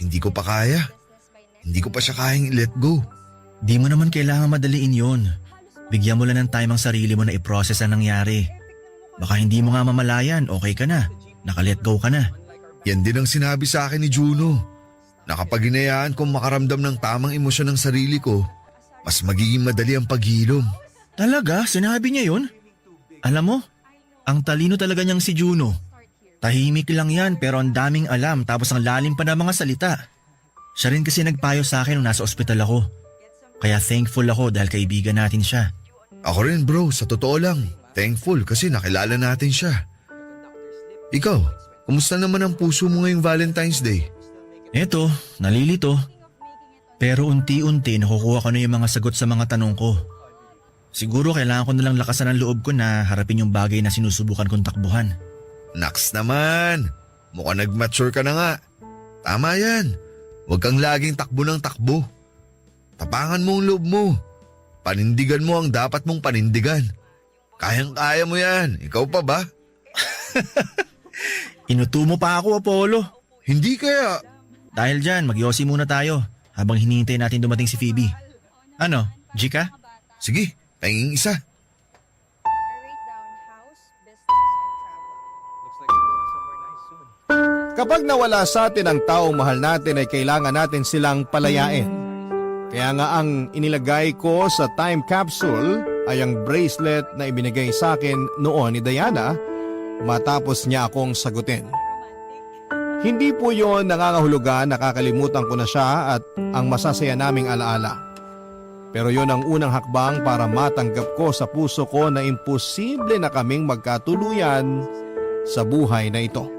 hindi ko pa kaya. Hindi ko pa siya kayang i-let go. Di mo naman kailangan madaliin yun. Bigyan mo lang ng time ang sarili mo na i-process ang nangyari. Baka hindi mo nga mamalayan, okay ka na. Naka-let go ka na. Yan din ang sinabi sa akin ni Juno. Na kapag hinayaan kong makaramdam ng tamang emosyon ng sarili ko, mas magiging madali ang paghilom. Talaga? Sinabi niya yun? Alam mo, ang talino talaga niyang si Juno. Tahimik lang yan pero ang daming alam tapos ang lalim pa ng mga salita. Siya rin kasi nagpayo sa akin nung nasa ospital ako. Kaya thankful ako dahil kaibigan natin siya. Ako rin bro, sa totoo lang. Thankful kasi nakilala natin siya. Ikaw, kumusta naman ang puso mo ngayong Valentine's Day? Eto, nalilito. Pero unti-unti nakukuha ko na yung mga sagot sa mga tanong ko. Siguro kailangan ko nalang lakasan ang loob ko na harapin yung bagay na sinusubukan kong takbuhan. Naks naman, mukhang nag-mature ka na nga. Tama yan, huwag kang laging takbo ng takbo. Tapangan mo ang loob mo. Panindigan mo ang dapat mong panindigan. Kayang-kaya mo yan, ikaw pa ba? Inuto mo pa ako, Apollo. Hindi kaya. Dahil dyan, magyosi muna tayo habang hinihintay natin dumating si Phoebe. Ano, Jika? Sige, pahinging isa. Kapag nawala sa atin ang taong mahal natin ay kailangan natin silang palayain. Kaya nga ang inilagay ko sa time capsule ay ang bracelet na ibinigay sa akin noon ni Diana matapos niya akong sagutin. Hindi po yon nangangahulugan, nakakalimutan ko na siya at ang masasaya naming alaala. Pero yon ang unang hakbang para matanggap ko sa puso ko na imposible na kaming magkatuluyan sa buhay na ito.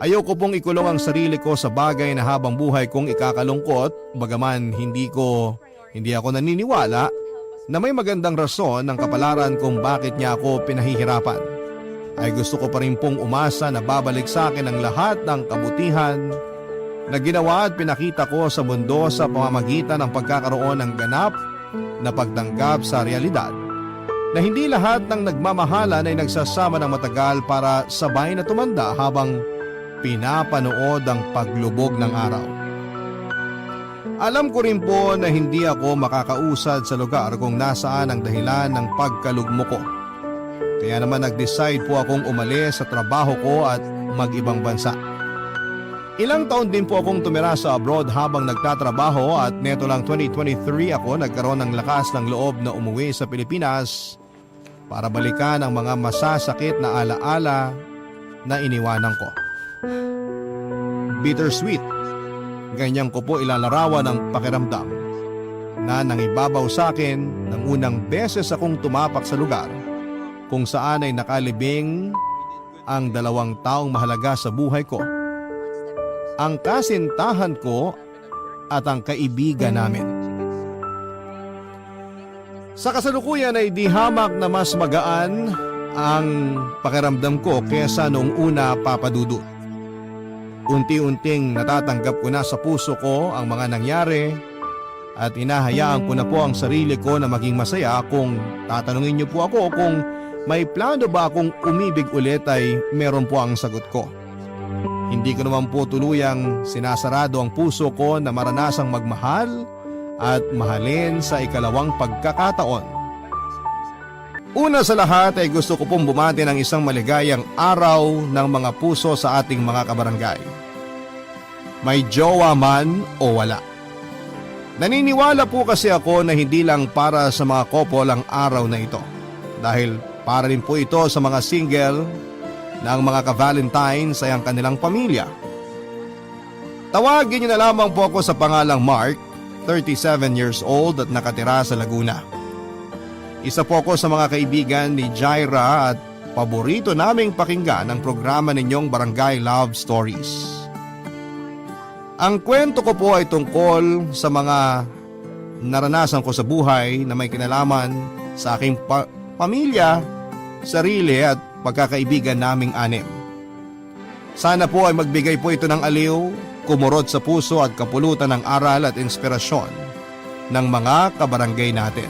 Ayoko pong ikulong ang sarili ko sa bagay na habang buhay kong ikakalungkot, bagaman hindi ako naniniwala na may magandang rason ng kapalaran kung bakit niya ako pinahihirapan. Ay gusto ko pa rin pong umasa na babalik sa akin ang lahat ng kabutihan na ginawa at pinakita ko sa mundo sa pamamagitan ng pagkakaroon ng ganap na pagtanggap sa realidad. Na hindi lahat ng nagmamahalan ay nagsasama ng matagal para sabay na tumanda habang pinapanood ang paglubog ng araw. Alam ko rin po na hindi ako makakausad sa lugar kung nasaan ang dahilan ng pagkalugmo ko. Kaya naman nag-decide po akong umalis sa trabaho ko at mag-ibang bansa. Ilang taon din po akong tumira sa abroad habang nagtatrabaho at neto lang 2023 ako nagkaroon ng lakas ng loob na umuwi sa Pilipinas para balikan ang mga masasakit na alaala na iniwanan ko. Bittersweet, ganyan ko po ilalarawan ang pakiramdam na nangibabaw sa akin nang unang beses akong tumapak sa lugar kung saan ay nakalibing ang dalawang taong mahalaga sa buhay ko. Ang kasintahan ko at ang kaibigan namin. Sa kasalukuyan ay di hamak na mas magaan ang pakiramdam ko kesa noong una, Papa Dudut. Unti-unting natatanggap ko na sa puso ko ang mga nangyari at inahayaan ko na po ang sarili ko na maging masaya. Kung tatanungin niyo po ako kung may plano ba akong umibig ulit ay meron po ang sagot ko. Hindi ko naman po tuluyang sinasarado ang puso ko na maranasang magmahal at mahalin sa ikalawang pagkakataon. Una sa lahat ay gusto ko pong bumati ng isang maligayang araw ng mga puso sa ating mga kabarangay. May jowa man o wala. Naniniwala po kasi ako na hindi lang para sa mga couple ang araw na ito. Dahil para rin po ito sa mga single na ang mga ka-Valentines ay ang kanilang pamilya. Tawagin niyo na lamang po ako sa pangalang Mark, 37 years old at nakatira sa Laguna. Isa po ako sa mga kaibigan ni Jaira at paborito naming pakinggan ang programa ninyong Barangay Love Stories. Ang kwento ko po ay tungkol sa mga naranasan ko sa buhay na may kinalaman sa aking pamilya, sarili at pagkakaibigan naming anim. Sana po ay magbigay po ito ng aliw, kumurot sa puso at kapulutan ng aral at inspirasyon ng mga kabarangay natin.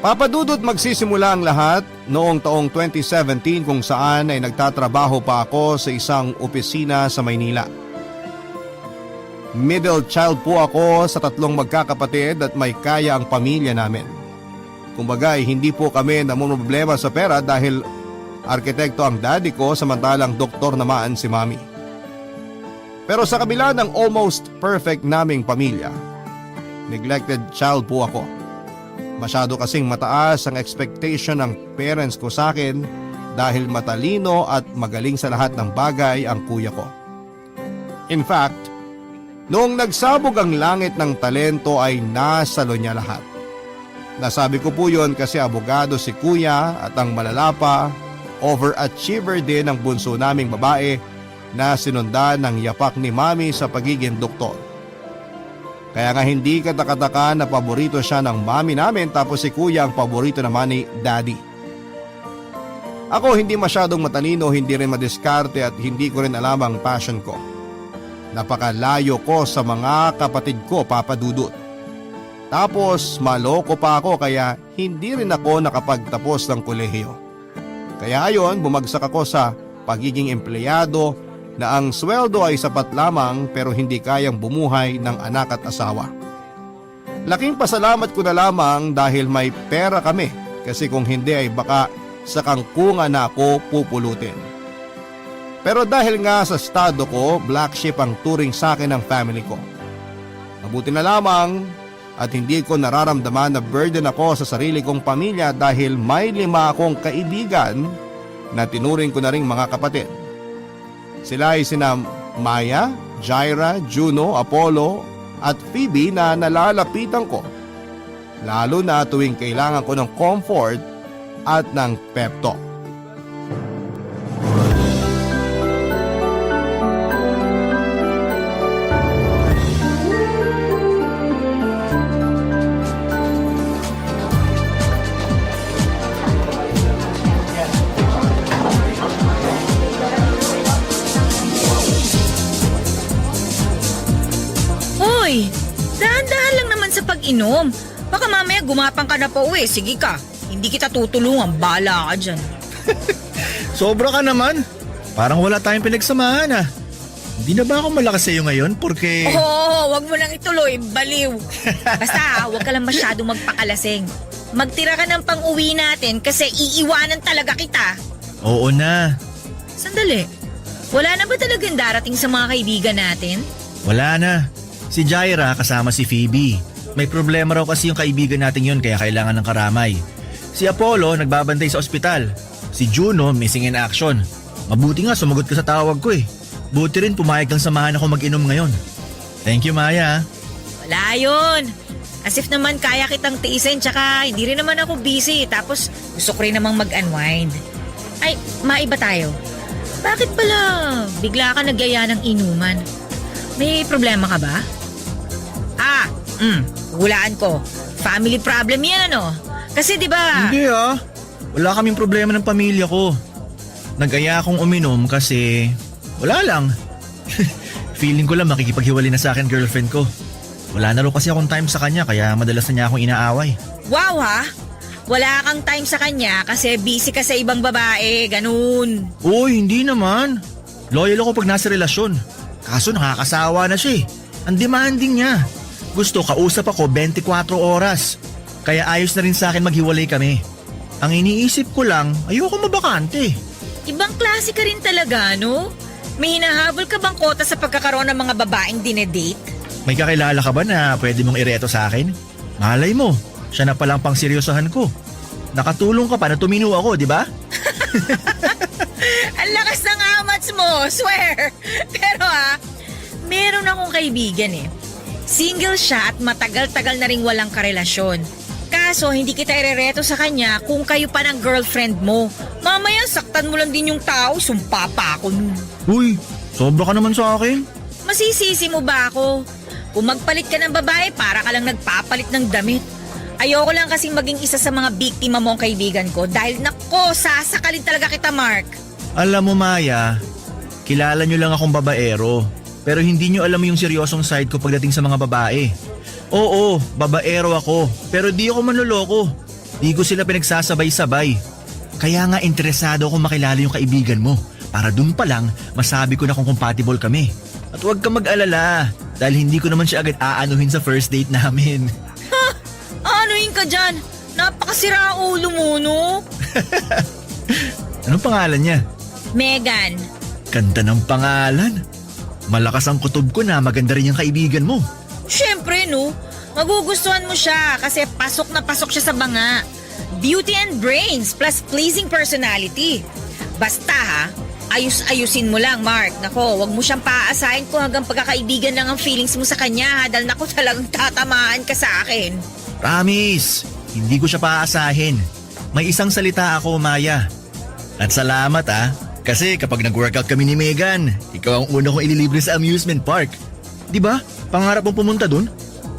Papadudot magsisimula ang lahat noong taong 2017 kung saan ay nagtatrabaho pa ako sa isang opisina sa Maynila. Middle child po ako sa 3 magkakapatid at may kaya ang pamilya namin. Kumbaga ay hindi po kami namumroblema sa pera dahil arkitekto ang daddy ko samantalang doktor naman si mami. Pero sa kabila ng almost perfect naming pamilya, neglected child po ako. Masyado kasing mataas ang expectation ng parents ko sa akin dahil matalino at magaling sa lahat ng bagay ang kuya ko. In fact, noong nagsabog ang langit ng talento ay nasalo niya lahat. Nasabi ko po yun kasi abogado si kuya at ang malalapa, overachiever din ang bunso naming babae na sinundan ng yapak ni mami sa pagiging doktor. Kaya nga hindi katakataka na paborito siya ng mami namin tapos si kuya ang paborito naman ni daddy. Ako hindi masyadong matalino, hindi rin madiskarte at hindi ko rin alam ang passion ko. Napakalayo ko sa mga kapatid ko, Papa Dudut. Tapos maloko pa ako kaya hindi rin ako nakapagtapos ng kolehiyo. Kaya ayon bumagsak ako sa pagiging empleyado na ang sweldo ay sapat lamang pero hindi kayang bumuhay ng anak at asawa. Laking pasalamat ko na lamang dahil may pera kami kasi kung hindi ay baka sa kangkungan na ako pupulutin. Pero dahil nga sa estado ko, black sheep ang turing sa akin ng family ko. Mabuti na lamang at hindi ko nararamdaman na burden ako sa sarili kong pamilya dahil may 5 akong kaibigan na tinuring ko na ring mga kapatid. Sila ay sina Maya, Jaira, Juno, Apollo at Phoebe na nalalapitan ko. Lalo na tuwing kailangan ko ng comfort at ng pep talk. Hoy, dahan-dahan lang naman sa pag-inom. Baka mamaya gumapang ka na pa uwi. Sige ka, hindi kita tutulungan. Bahala ka dyan. Sobra ka naman. Parang wala tayong pinagsamahan ah. Hindi na ba ako malakas sa iyo ngayon? Porque... Oo, wag mo lang ituloy. Baliw. Basta, wag ka lang masyadong magpakalasing. Magtira ka ng pang-uwi natin kasi iiwanan talaga kita. Oo na. Sandali. Wala na ba talagang darating sa mga kaibigan natin? Wala na. Si Jaira kasama si Phoebe. May problema raw kasi yung kaibigan natin yun kaya kailangan ng karamay. Si Apollo nagbabantay sa ospital. Si Juno missing in action. Mabuti nga sumagot ka sa tawag ko eh. Buti rin pumayag kang samahan ako mag-inom ngayon. Thank you, Maya. Wala yun. As if naman kaya kitang tiisin tsaka hindi rin naman ako busy. Tapos gusto ko rin namang mag-unwind. Ay, maiba tayo. Bakit pala bigla ka nagyaya ng inuman? May problema ka ba? Hulaan ko. Family problem yan ano? Kasi diba... Hindi ah. Wala kaming problema ng pamilya ko. Nag-aya akong uminom kasi... Wala lang. Feeling ko lang makikipaghiwalay na sa akin girlfriend ko. Wala na rin kasi akong time sa kanya kaya madalas na niya akong inaaway. Wow ha? Wala kang time sa kanya kasi busy ka sa ibang babae, ganun. Uy, hindi naman. Loyal ako pag nasa relasyon. Kaso nakakasawa na siya eh. Ang demanding niya. Gusto kausap ako 24 oras. Kaya ayos na rin sa akin maghiwalay kami. Ang iniisip ko lang, ayoko mabakante. Ibang klase ka rin talaga, no? May hinahabol ka bang kota sa pagkakaroon ng mga babaeng dinedate? May kakilala ka ba na pwede mong ireto sa akin? Malay mo, siya na palang pang seryosohan ko. Nakatulong ka pa na tumino ako, di ba? Ang lakas ng amats mo, swear! Pero meron akong kaibigan eh. Single siya at matagal-tagal na ring walang karelasyon. Kaso hindi kita irereto sa kanya kung kayo pa ng girlfriend mo. Mamaya saktan mo lang din yung tao, sumpa pa ako nun. Uy, sobra ka naman sa akin. Masisisi mo ba ako? Kung magpalit ka ng babae, para ka lang nagpapalit ng damit. Ayoko lang kasing maging isa sa mga biktima mong kaibigan ko dahil nako, sasakalin talaga kita, Mark. Alam mo, Maya, kilala nyo lang akong babaero. Pero hindi nyo alam yung seryosong side ko pagdating sa mga babae. Oo, babaero ako, pero di ako manloloko. Di ko sila pinagsasabay-sabay. Kaya nga interesado akong makilala yung kaibigan mo para dun pa lang masabi ko na kung compatible kami. At huwag ka mag-alala dahil hindi ko naman siya agad aanuhin sa first date namin. Ha? Anuhin ka dyan? Napakasira ulo mo, no? Anong pangalan niya? Megan. Ganda ng pangalan. Malakas ang kutob ko na maganda rin yung kaibigan mo. Siyempre, no? Magugustuhan mo siya kasi pasok na pasok siya sa banga. Beauty and brains plus pleasing personality. Basta ayus-ayusin mo lang, Mark. Nako, wag mo siyang paaasahin kung hanggang pagkakaibigan lang ang feelings mo sa kanya dahil nako talagang tatamaan ka sa akin. Promise, hindi ko siya paaasahin. May isang salita ako, Maya. At salamat kasi kapag nag-workout kami ni Megan, ikaw ang una kong ililibre sa amusement park. Di ba? Pangarap mong pumunta dun?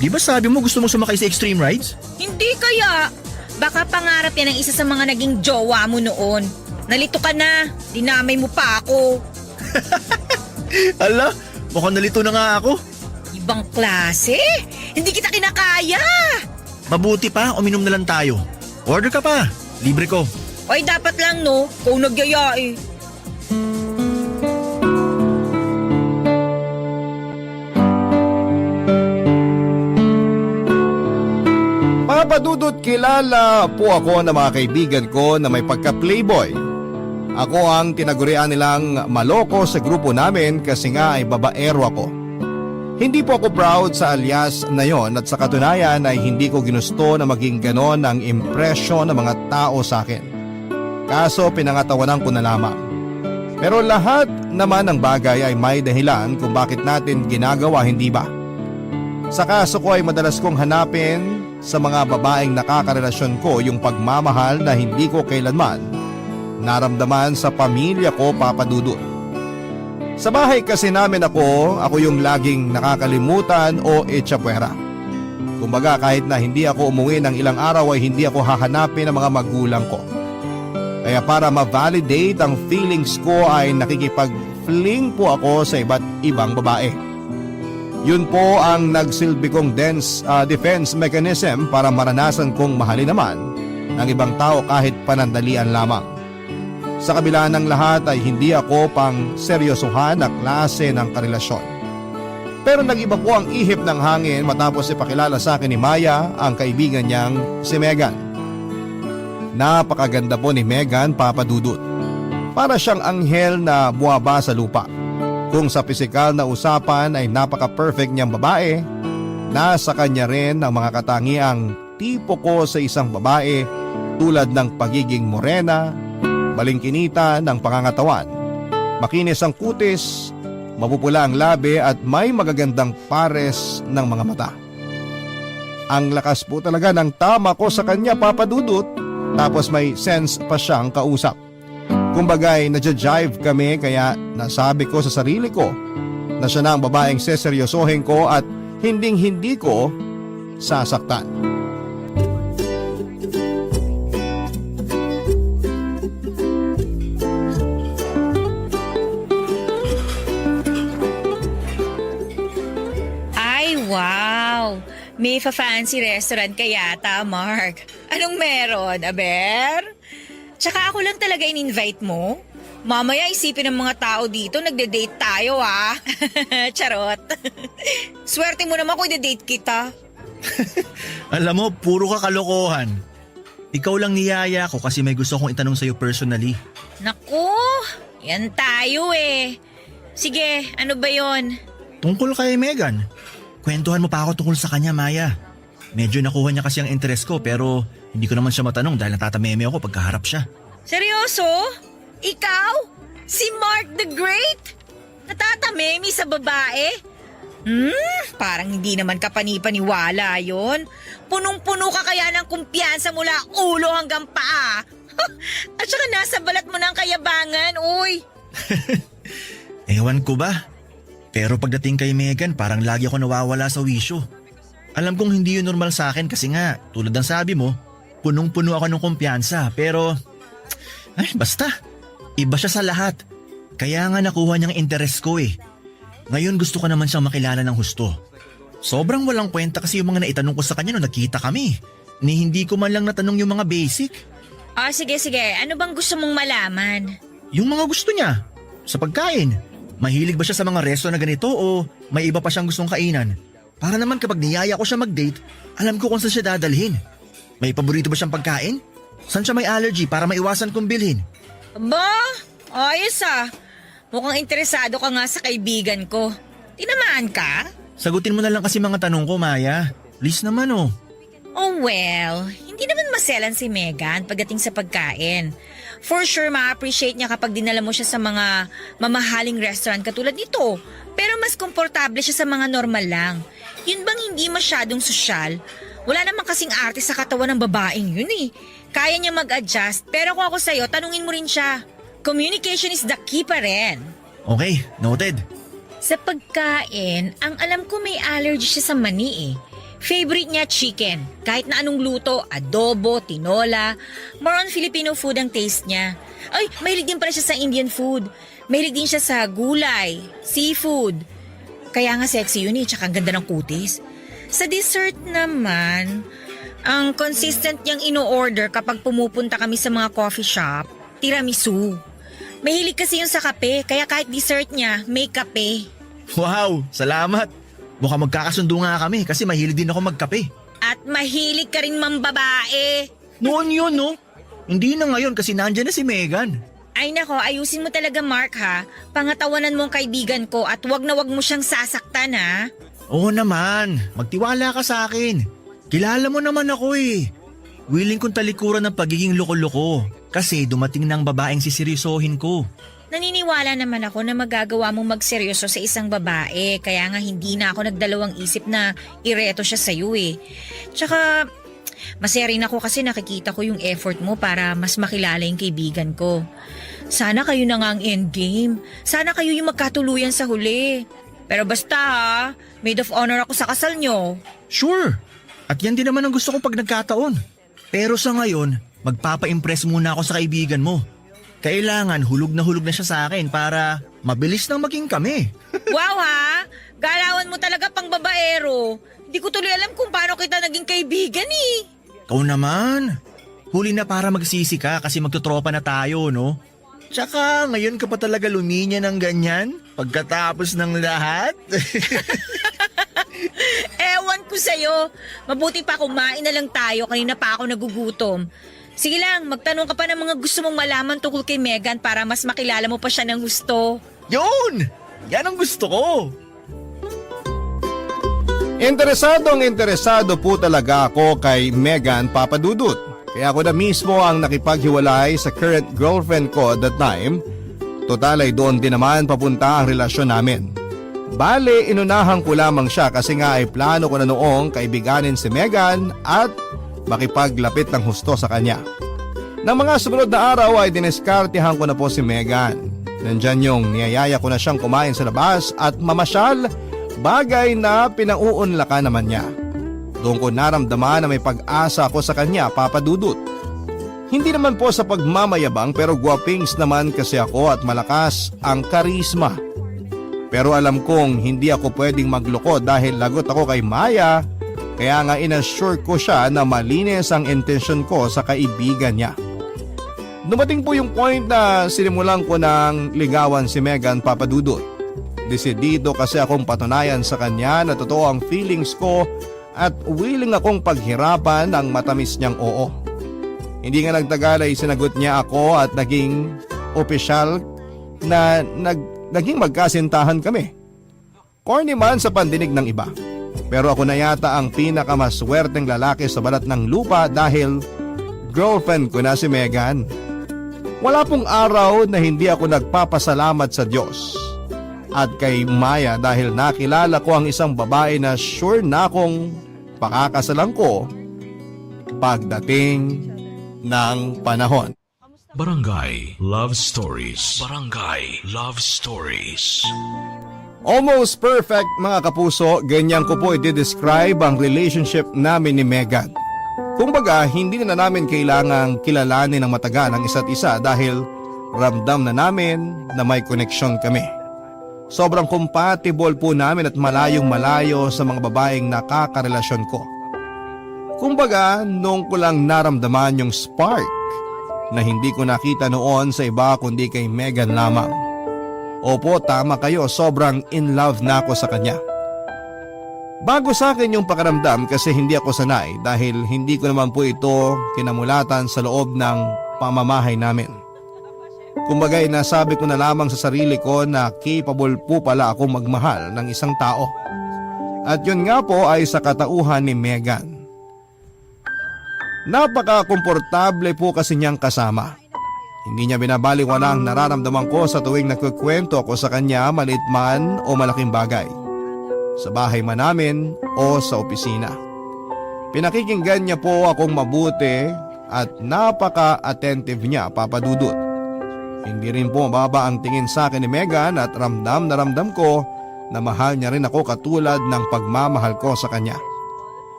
Di ba sabi mo gusto mong sumakay sa extreme rides? Hindi kaya. Baka pangarap yan ng isa sa mga naging jowa mo noon. Nalito ka na. Dinamay mo pa ako. Ala, mukhang nalito na nga ako. Ibang klase? Hindi kita kinakaya. Mabuti pa, uminom na lang tayo. Order ka pa, libre ko. Oy, dapat lang, no? Kung nagyaya eh. Papadudot, kilala po ako ng mga kaibigan ko na may pagka-playboy. Ako ang tinagurian nilang maloko sa grupo namin kasi nga ay babaero ako. Hindi po ako proud sa alias na yon at sa katunayan ay hindi ko ginusto na maging ganon ang impresyon ng mga tao sa akin. Kaso pinangatawanan ko na lamang. Pero lahat naman ng bagay ay may dahilan kung bakit natin ginagawa, hindi ba? Sa kaso ko ay madalas kong hanapin sa mga babaeng nakakarelasyon ko yung pagmamahal na hindi ko kailanman naramdaman sa pamilya ko, Papa Dudut. Sa bahay kasi namin ako yung laging nakakalimutan o etsapuera. Kumbaga kahit na hindi ako umuwi ng ilang araw ay hindi ako hahanapin ng mga magulang ko. Kaya para ma-validate ang feelings ko ay nakikipag-fling po ako sa iba't ibang babae. Yun po ang nagsilbi kong defense mechanism para maranasan kong mahalin naman ng ibang tao kahit panandalian lamang. Sa kabila ng lahat ay hindi ako pang seryosohan na klase ng karelasyon. Pero nag-iba po ang ihip ng hangin matapos ipakilala sa akin ni Maya ang kaibigan niyang si Megan. Napakaganda po ni Megan, Papa Dudut. Para siyang anghel na buwaba sa lupa. Kung sa pisikal na usapan ay napaka-perfect niyang babae, nasa kanya rin ang mga katangiang tipo ko sa isang babae tulad ng pagiging morena, balingkinita ng pangangatawan, makinis ang kutis, mapupula ang labi at may magagandang pares ng mga mata. Ang lakas po talaga ng tama ko sa kanya, Papa Dudut, tapos may sense pa siyang kausap. Kumbagay nadja-jive kami kaya nasabi ko sa sarili ko na siya na ang babaeng seseryosohin ko at hinding-hindi ko sasaktan. Ay, wow! May fa-fancy restaurant ka yata, Mark. Anong meron, Aber? Tsaka ako lang talaga in-invite mo. Mamaya isipin ng mga tao dito, nagde-date tayo Charot. Swerte mo naman kung i-date kita. Alam mo, puro ka kalokohan. Ikaw lang niyaya ko kasi may gusto kong itanong sa'yo personally. Naku, yan tayo eh. Sige, ano ba yon? Tungkol kay Megan. Kwentuhan mo pa ako tungkol sa kanya, Maya. Medyo nakuha niya kasi ang interest ko pero hindi ko naman siya matanong dahil natatameme ako pagkaharap siya. Seryoso? Ikaw? Si Mark the Great? Natatamemi sa babae? Parang hindi naman kapani-paniwala yon. Punong-puno ka kaya ng kumpiyansa mula ulo hanggang paa. At saka nasa balat mo ng kayabangan, uy. Ewan ko ba? Pero pagdating kay Megan parang lagi ako nawawala sa wisyo. Alam kong hindi yun normal sa akin kasi nga tulad ng sabi mo, punong-puno ako ng kumpiyansa pero basta, iba siya sa lahat. Kaya nga nakuha niyang interes ko eh. Ngayon gusto ko naman siyang makilala ng husto. Sobrang walang kwenta kasi yung mga naitanong ko sa kanya nung nagkita kami. Ni hindi ko man lang natanong yung mga basic. Sige. Ano bang gusto mong malaman? Yung mga gusto niya, sa pagkain. Mahilig ba siya sa mga resto na ganito o may iba pa siyang gustong kainan? Para naman kapag niyaya ko siya mag-date, alam ko kung saan siya dadalhin. May paborito ba siyang pagkain? Saan siya may allergy para maiwasan kong bilhin? Ba, ayos ah. Mukhang interesado ka nga sa kaibigan ko. Tinamaan ka? Sagutin mo na lang kasi mga tanong ko, Maya. Please naman oh. Oh well, hindi naman maselan si Megan pagdating sa pagkain. For sure, ma-appreciate niya kapag dinala mo siya sa mga mamahaling restaurant katulad nito. Pero mas komportable siya sa mga normal lang. Yun bang hindi masyadong sosyal? Wala naman kasing arte sa katawan ng babaeng yun eh. Kaya niya mag-adjust, pero kung ako sa'yo, tanungin mo rin siya. Communication is the key pa rin. Okay, noted. Sa pagkain, ang alam ko may allergy siya sa mani eh. Favorite niya chicken. Kahit na anong luto, adobo, tinola. More on Filipino food ang taste niya. Ay, mahilig din pala siya sa Indian food. Mahilig din siya sa gulay, seafood. Kaya nga sexy yun eh, tsaka ang ganda ng kutis. Sa dessert naman, ang consistent niyang ino-order kapag pumupunta kami sa mga coffee shop, tiramisu. Mahilig kasi yun sa kape, kaya kahit dessert niya, may kape. Wow, salamat. Mukhang magkakasundo nga kami kasi mahilig din ako magkape. At mahilig ka rin mambabae. Noon yun, no? Hindi na ngayon kasi nandyan na si Megan. Ay nako, ayusin mo talaga Mark ha. Pangatawanan mong kaibigan ko at wag na wag mo siyang sasaktan ha. Oo naman, magtiwala ka sa akin. Kilala mo naman ako eh. Willing kong talikuran ng pagiging loko-loko kasi dumating na ang babaeng siseryosohin ko. Naniniwala naman ako na magagawa mong magseryoso sa isang babae kaya nga hindi na ako nagdalawang isip na ireto siya sa'yo eh. Tsaka masaya rin ako kasi nakikita ko yung effort mo para mas makilala yung kaibigan ko. Sana kayo na nga ang endgame. Sana kayo yung magkatuluyan sa huli. Pero basta ha, maid of honor ako sa kasal nyo. Sure, at yan din naman ang gusto ko pag nagkataon. Pero sa ngayon, magpapa-impress muna ako sa kaibigan mo. Kailangan hulog na siya sa akin para mabilis nang maging kami. Wow ha, galawan mo talaga pang babaero. Hindi ko tuloy alam kung paano kita naging kaibigan eh. Ikaw naman, huli na para magsisi ka kasi magtutropa na tayo, no? Tsaka ngayon ka pa talaga luminya ng ganyan pagkatapos ng lahat. Ewan ko sa'yo. Mabuti pa kumain na lang tayo, kanina pa ako nagugutom. Sige lang, magtanong ka pa ng mga gusto mong malaman tungkol kay Megan para mas makilala mo pa siya ng gusto. Yun! Yan ang gusto ko! Interesado po talaga ako kay Megan Papadudut. Kaya ako na mismo ang nakipaghiwalay sa current girlfriend ko at that time. Total ay doon din naman papunta ang relasyon namin. Bale, inunahan ko lamang siya kasi nga ay plano ko na noong kaibiganin si Megan at makipaglapit ng husto sa kanya. Nang mga sumunod na araw ay dineskartehan ko na po si Megan. Nandyan yung niyayaya ko na siyang kumain sa labas at mamasyal, bagay na pinauunlakan naman niya. Doon ko naramdaman na may pag-asa ako sa kanya, Papadudut. Hindi naman po sa pagmamayabang pero guwapings naman kasi ako at malakas ang karisma. Pero alam kong hindi ako pwedeng magloko dahil lagot ako kay Maya. Kaya nga inassure ko siya na malinis ang intensyon ko sa kaibigan niya. Dumating po yung point na sinimulan ko ng ligawan si Megan, Papadudut. Desidido kasi akong patunayan sa kanya na totoo ang feelings ko at willing akong paghirapan ang matamis niyang oo. Hindi nga nagtagal ay sinagot niya ako at naging opisyal na naging magkasintahan kami. Corny man sa pandinig ng iba. Pero ako na yata ang pinakamaswerteng lalaki sa balat ng lupa dahil girlfriend ko na si Megan. Wala pong araw na hindi ako nagpapasalamat sa Diyos at kay Maya dahil nakilala ko ang isang babae na sure na akong pakakasalan ko pagdating ng panahon. Barangay Love Stories. Barangay Love Stories. Almost perfect mga kapuso, ganyan ko po i-describe ang relationship namin ni Megan. Kumbaga, hindi na namin kailangang kilalanin ng matagal ang isa't isa dahil ramdam na namin na may koneksyon kami. Sobrang compatible po namin at malayong malayo sa mga babaeng nakakarelasyon ko. Kumbaga, noong ko lang naramdaman yung spark na hindi ko nakita noon sa iba kundi kay Megan lamang. Opo, tama kayo, sobrang in love na ako sa kanya. Bago sa akin yung pakiramdam kasi hindi ako sanay dahil hindi ko naman po ito kinamulatan sa loob ng pamamahay namin. Kumbaga, nasabi ko na lamang sa sarili ko na capable po pala akong magmahal ng isang tao. At yun nga po ay sa katauhan ni Megan. Napaka-komportable po kasi niyang kasama. Hindi niya binabaliwala ang nararamdaman ko sa tuwing nagkukwento ako sa kanya maliit man o malaking bagay. Sa bahay man namin o sa opisina. Pinakikinggan niya po akong mabuti at napaka-attentive niya, Papa Dudut. Hindi rin po mababa ang tingin sa akin ni Megan at ramdam na ramdam ko na mahal niya rin ako katulad ng pagmamahal ko sa kanya.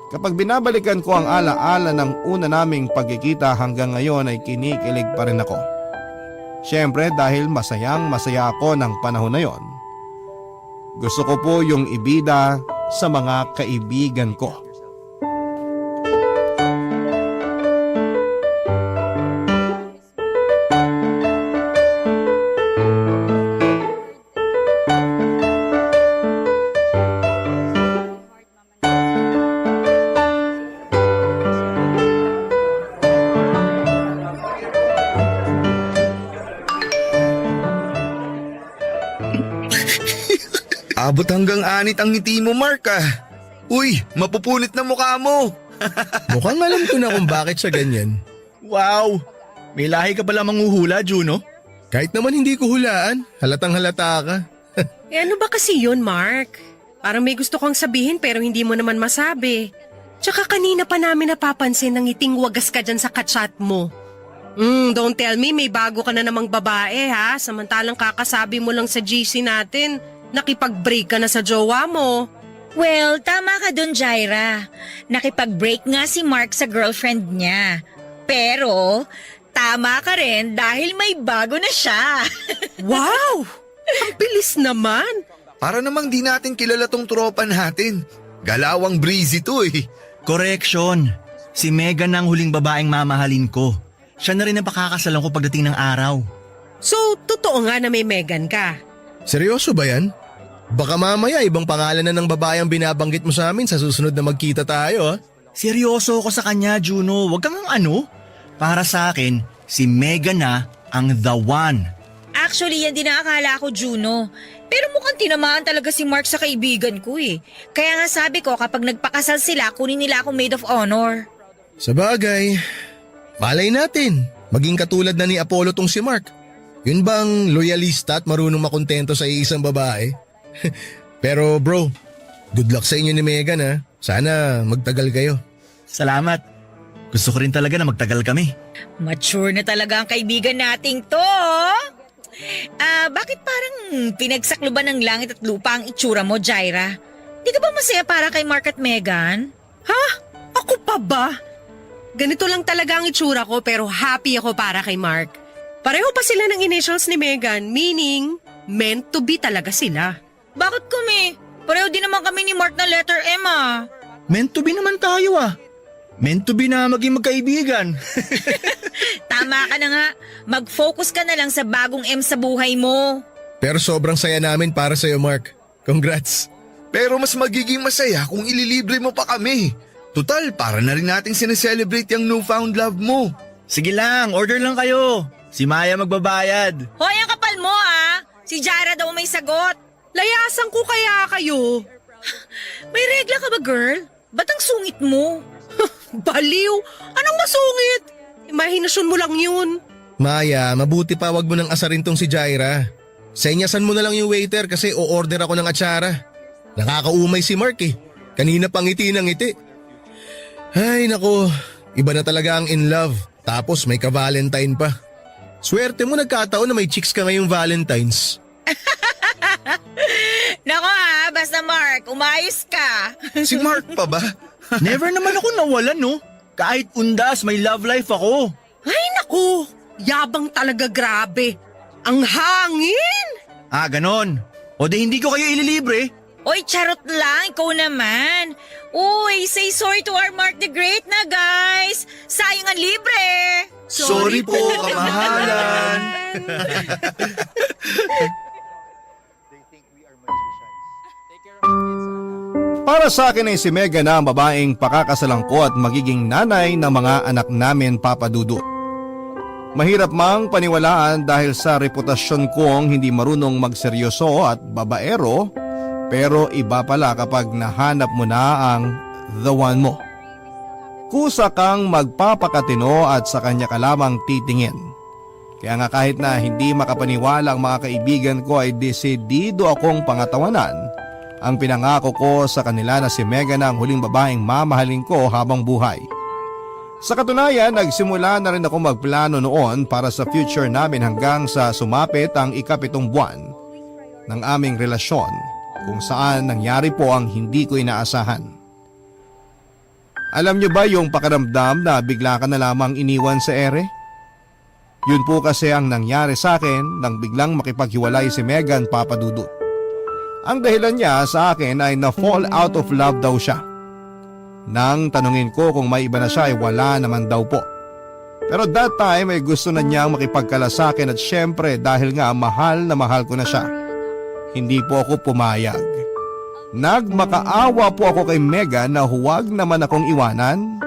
Kapag binabalikan ko ang alaala ng una naming pagkikita hanggang ngayon ay kinikilig pa rin ako. Siyempre dahil masayang masaya ako ng panahon na yon. Gusto ko po yung ibida sa mga kaibigan ko. Abot hanggang anit ang ngiti mo, Mark ah. Uy, mapupunit na mukha mo. Mukhang alam ko na kung bakit siya ganyan. Wow! May lahi ka pala manghuhula, Juno. Kahit naman hindi ko hulaan, halatang halata ka. Ano ba kasi yun, Mark? Parang may gusto kang sabihin pero hindi mo naman masabi. Tsaka kanina pa namin napapansin ng ngiting wagas ka dyan sa kachat mo. Don't tell me may bago ka na namang babae ha, samantalang kakasabi mo lang sa GC natin, nakipag-break ka na sa jowa mo. Well, tama ka dun, Jaira. Nakipag-break nga si Mark sa girlfriend niya. Pero, tama ka rin dahil may bago na siya. Wow! Ang bilis naman! Para namang di natin kilala tong tropa natin. Galawang breezy to eh. Correction. Si Megan ang huling babaeng mamahalin ko. Siya na rin ang pakakasalan ko pagdating ng araw. So, totoo nga na may Megan ka? Seryoso ba yan? Baka mamaya ibang pangalan na ng babae ang binabanggit mo sa amin sa susunod na magkita tayo ha? Seryoso ako sa kanya, Juno. Huwag kang ano. Para sa akin, si Megan na ang the one. Actually, yan din ang akala ko, Juno. Pero mukhang tinamaan talaga si Mark sa kaibigan ko eh. Kaya nga sabi ko, kapag nagpakasal sila, kunin nila akong maid of honor. Sa bagay, malay natin. Maging katulad na ni Apollo tong si Mark. Yun bang loyalista at marunong makontento sa isang babae? Pero bro, good luck sa inyo ni Megan ha. Sana magtagal kayo. Salamat. Gusto ko rin talaga na magtagal kami. Mature na talaga ang kaibigan nating to. Bakit parang pinagsakluban ng langit at lupa ang itsura mo, Jaira? Di ka ba masaya para kay Mark at Megan? Ha? Ako pa ba? Ganito lang talaga ang itsura ko pero happy ako para kay Mark. Pareho pa sila ng initials ni Megan, meaning meant to be talaga sila. Bakit kami? Pareho din naman kami ni Mark na letter M ah. Meant to be naman tayo ah. Meant to be na maging magkaibigan. Tama ka na nga. Mag-focus ka na lang sa bagong M sa buhay mo. Pero sobrang saya namin para sa'yo Mark. Congrats. Pero mas magiging masaya kung ililibre mo pa kami. Total, para na rin nating sineselebrate yung newfound love mo. Sige lang, order lang kayo. Si Maya magbabayad. Hoy, ang kapal mo ah! Si Jara daw may sagot. Layasan ko kaya kayo. May regla ka ba, girl? Ba't ang sungit mo? Baliw! Anong masungit? Imahinasyon mo lang yun. Maya, mabuti pa wag mo nang asarin tong si Jaira. Senyasan mo na lang yung waiter kasi o-order ako ng atsara. Nakakaumay si Mark eh. Kanina pang ngiti ng ngiti. Ay nako, iba na talaga ang in love. Tapos may ka-Valentine pa. Swerte mo nagkataon na may chicks ka ngayong Valentines. Nako ah, basta Mark, umayos ka. Si Mark pa ba? Never naman ako nawalan, no? Kahit undas, may love life ako. Ay naku, yabang talaga grabe. Ang hangin! Ah, ganon. O di hindi ko kayo ililibre. Oy, charot lang, ikaw naman. Uy, say sorry to our Mark the Great na, guys. Sayang ang libre. Sorry po, kamahalan. Para sa akin ay si Megan na ang babaeng pakakasalan ko at magiging nanay ng mga anak namin, Papa Dudut. Mahirap mang paniwalaan dahil sa reputasyon kong hindi marunong magseryoso at babaero, pero iba pala kapag nahanap mo na ang the one mo. Kusa kang magpapakatino at sa kanya ka lamang titingin. Kaya nga kahit na hindi makapaniwala ang mga kaibigan ko ay desidido akong pangatawanan ang pinangako ko sa kanila na si Megan ang huling babaeng mamahalin ko habang buhay. Sa katunayan, nagsimula na rin ako magplano noon para sa future namin hanggang sa sumapit ang ika-7 buwan ng aming relasyon kung saan nangyari po ang hindi ko inaasahan. Alam niyo ba yung pakiramdam na bigla ka na lamang iniwan sa ere? Yun po kasi ang nangyari sa akin nang biglang makipaghiwalay si Megan, Papa Dudut. Ang dahilan niya sa akin ay na-fall out of love daw siya. Nang tanungin ko kung may iba na siya ay wala naman daw po. Pero that time ay gusto na niyang makipagkala sa akin at syempre dahil nga mahal na mahal ko na siya, hindi po ako pumayag. Nagmakaawa po ako kay Megan na huwag naman akong iwanan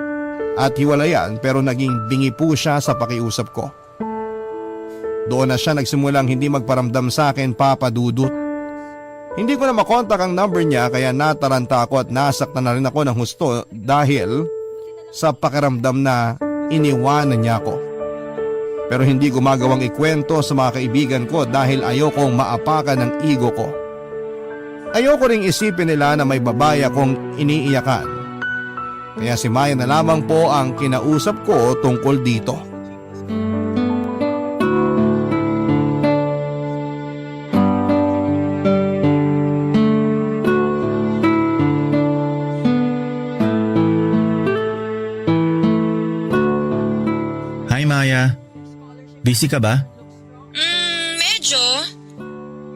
at hiwalayan pero naging bingi po siya sa pakiusap ko. Doon na siya nagsimulang hindi magparamdam sa akin, Papa Dudut. Hindi ko na makontak ang number niya kaya nataranta ako at nasaktan na rin ako ng husto dahil sa pakiramdam na iniwanan niya ako. Pero hindi ko magawang ikwento sa mga kaibigan ko dahil ayokong maapakan ng ego ko. Ayoko ring isipin nila na may babae akong iniiyakan. Kaya si Maya na lamang po ang kinausap ko tungkol dito. Hi Maya, busy ka ba? Medyo.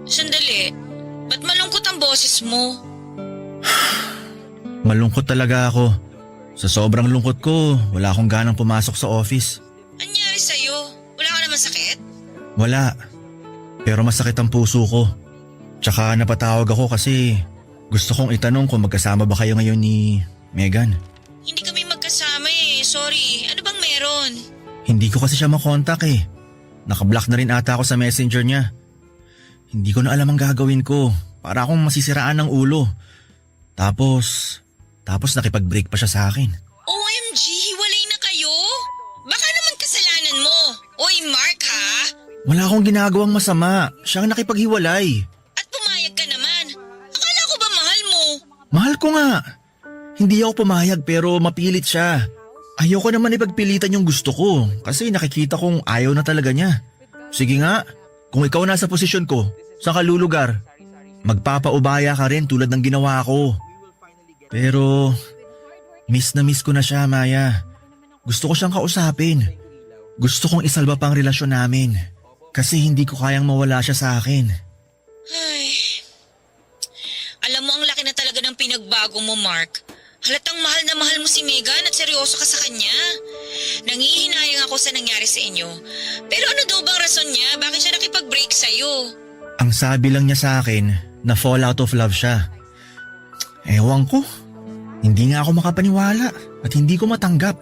Sandali, ba't malungkot ang boses mo? Malungkot talaga ako. Sa sobrang lungkot ko, wala akong ganang pumasok sa office. Anyari sa'yo? Wala ka naman sakit? Wala. Pero masakit ang puso ko. Tsaka napatawag ako kasi gusto kong itanong kung magkasama ba kayo ngayon ni Megan. Hindi kami magkasama eh. Sorry. Ano bang meron? Hindi ko kasi siya makontak eh. Nakablock na rin ata ako sa messenger niya. Hindi ko na alam ang gagawin ko. Para akong masisiraan ng ulo. Tapos nakipag-break pa siya sa akin. OMG, hiwalay na kayo? Baka naman kasalanan mo. Oy, Mark ha? Wala akong ginagawang masama. Siya ang nakipaghiwalay. At pumayag ka naman. Akala ko ba mahal mo? Mahal ko nga. Hindi ako pumayag pero mapilit siya. Ayoko naman ipagpilitan yung gusto ko kasi nakikita kong ayaw na talaga niya. Sige nga, kung ikaw nasa posisyon ko, saan ka lulugar? Magpapaubaya ka rin tulad ng ginawa ko. Pero miss na miss ko na siya, Maya. Gusto ko siyang kausapin. Gusto kong isalba pang relasyon namin kasi hindi ko kayang mawala siya sa akin. Ay. Alam mo, ang laki na talaga ng pinagbago mo, Mark. Halatang mahal na mahal mo si Megan at seryoso ka sa kanya. Nangihinayang ako sa nangyari sa inyo. Pero ano daw bang rason niya? Bakit siya nakipag-break sa'yo? Ang sabi lang niya sa akin na fall out of love siya. Ewan ko. Hindi nga ako makapaniwala at hindi ko matanggap.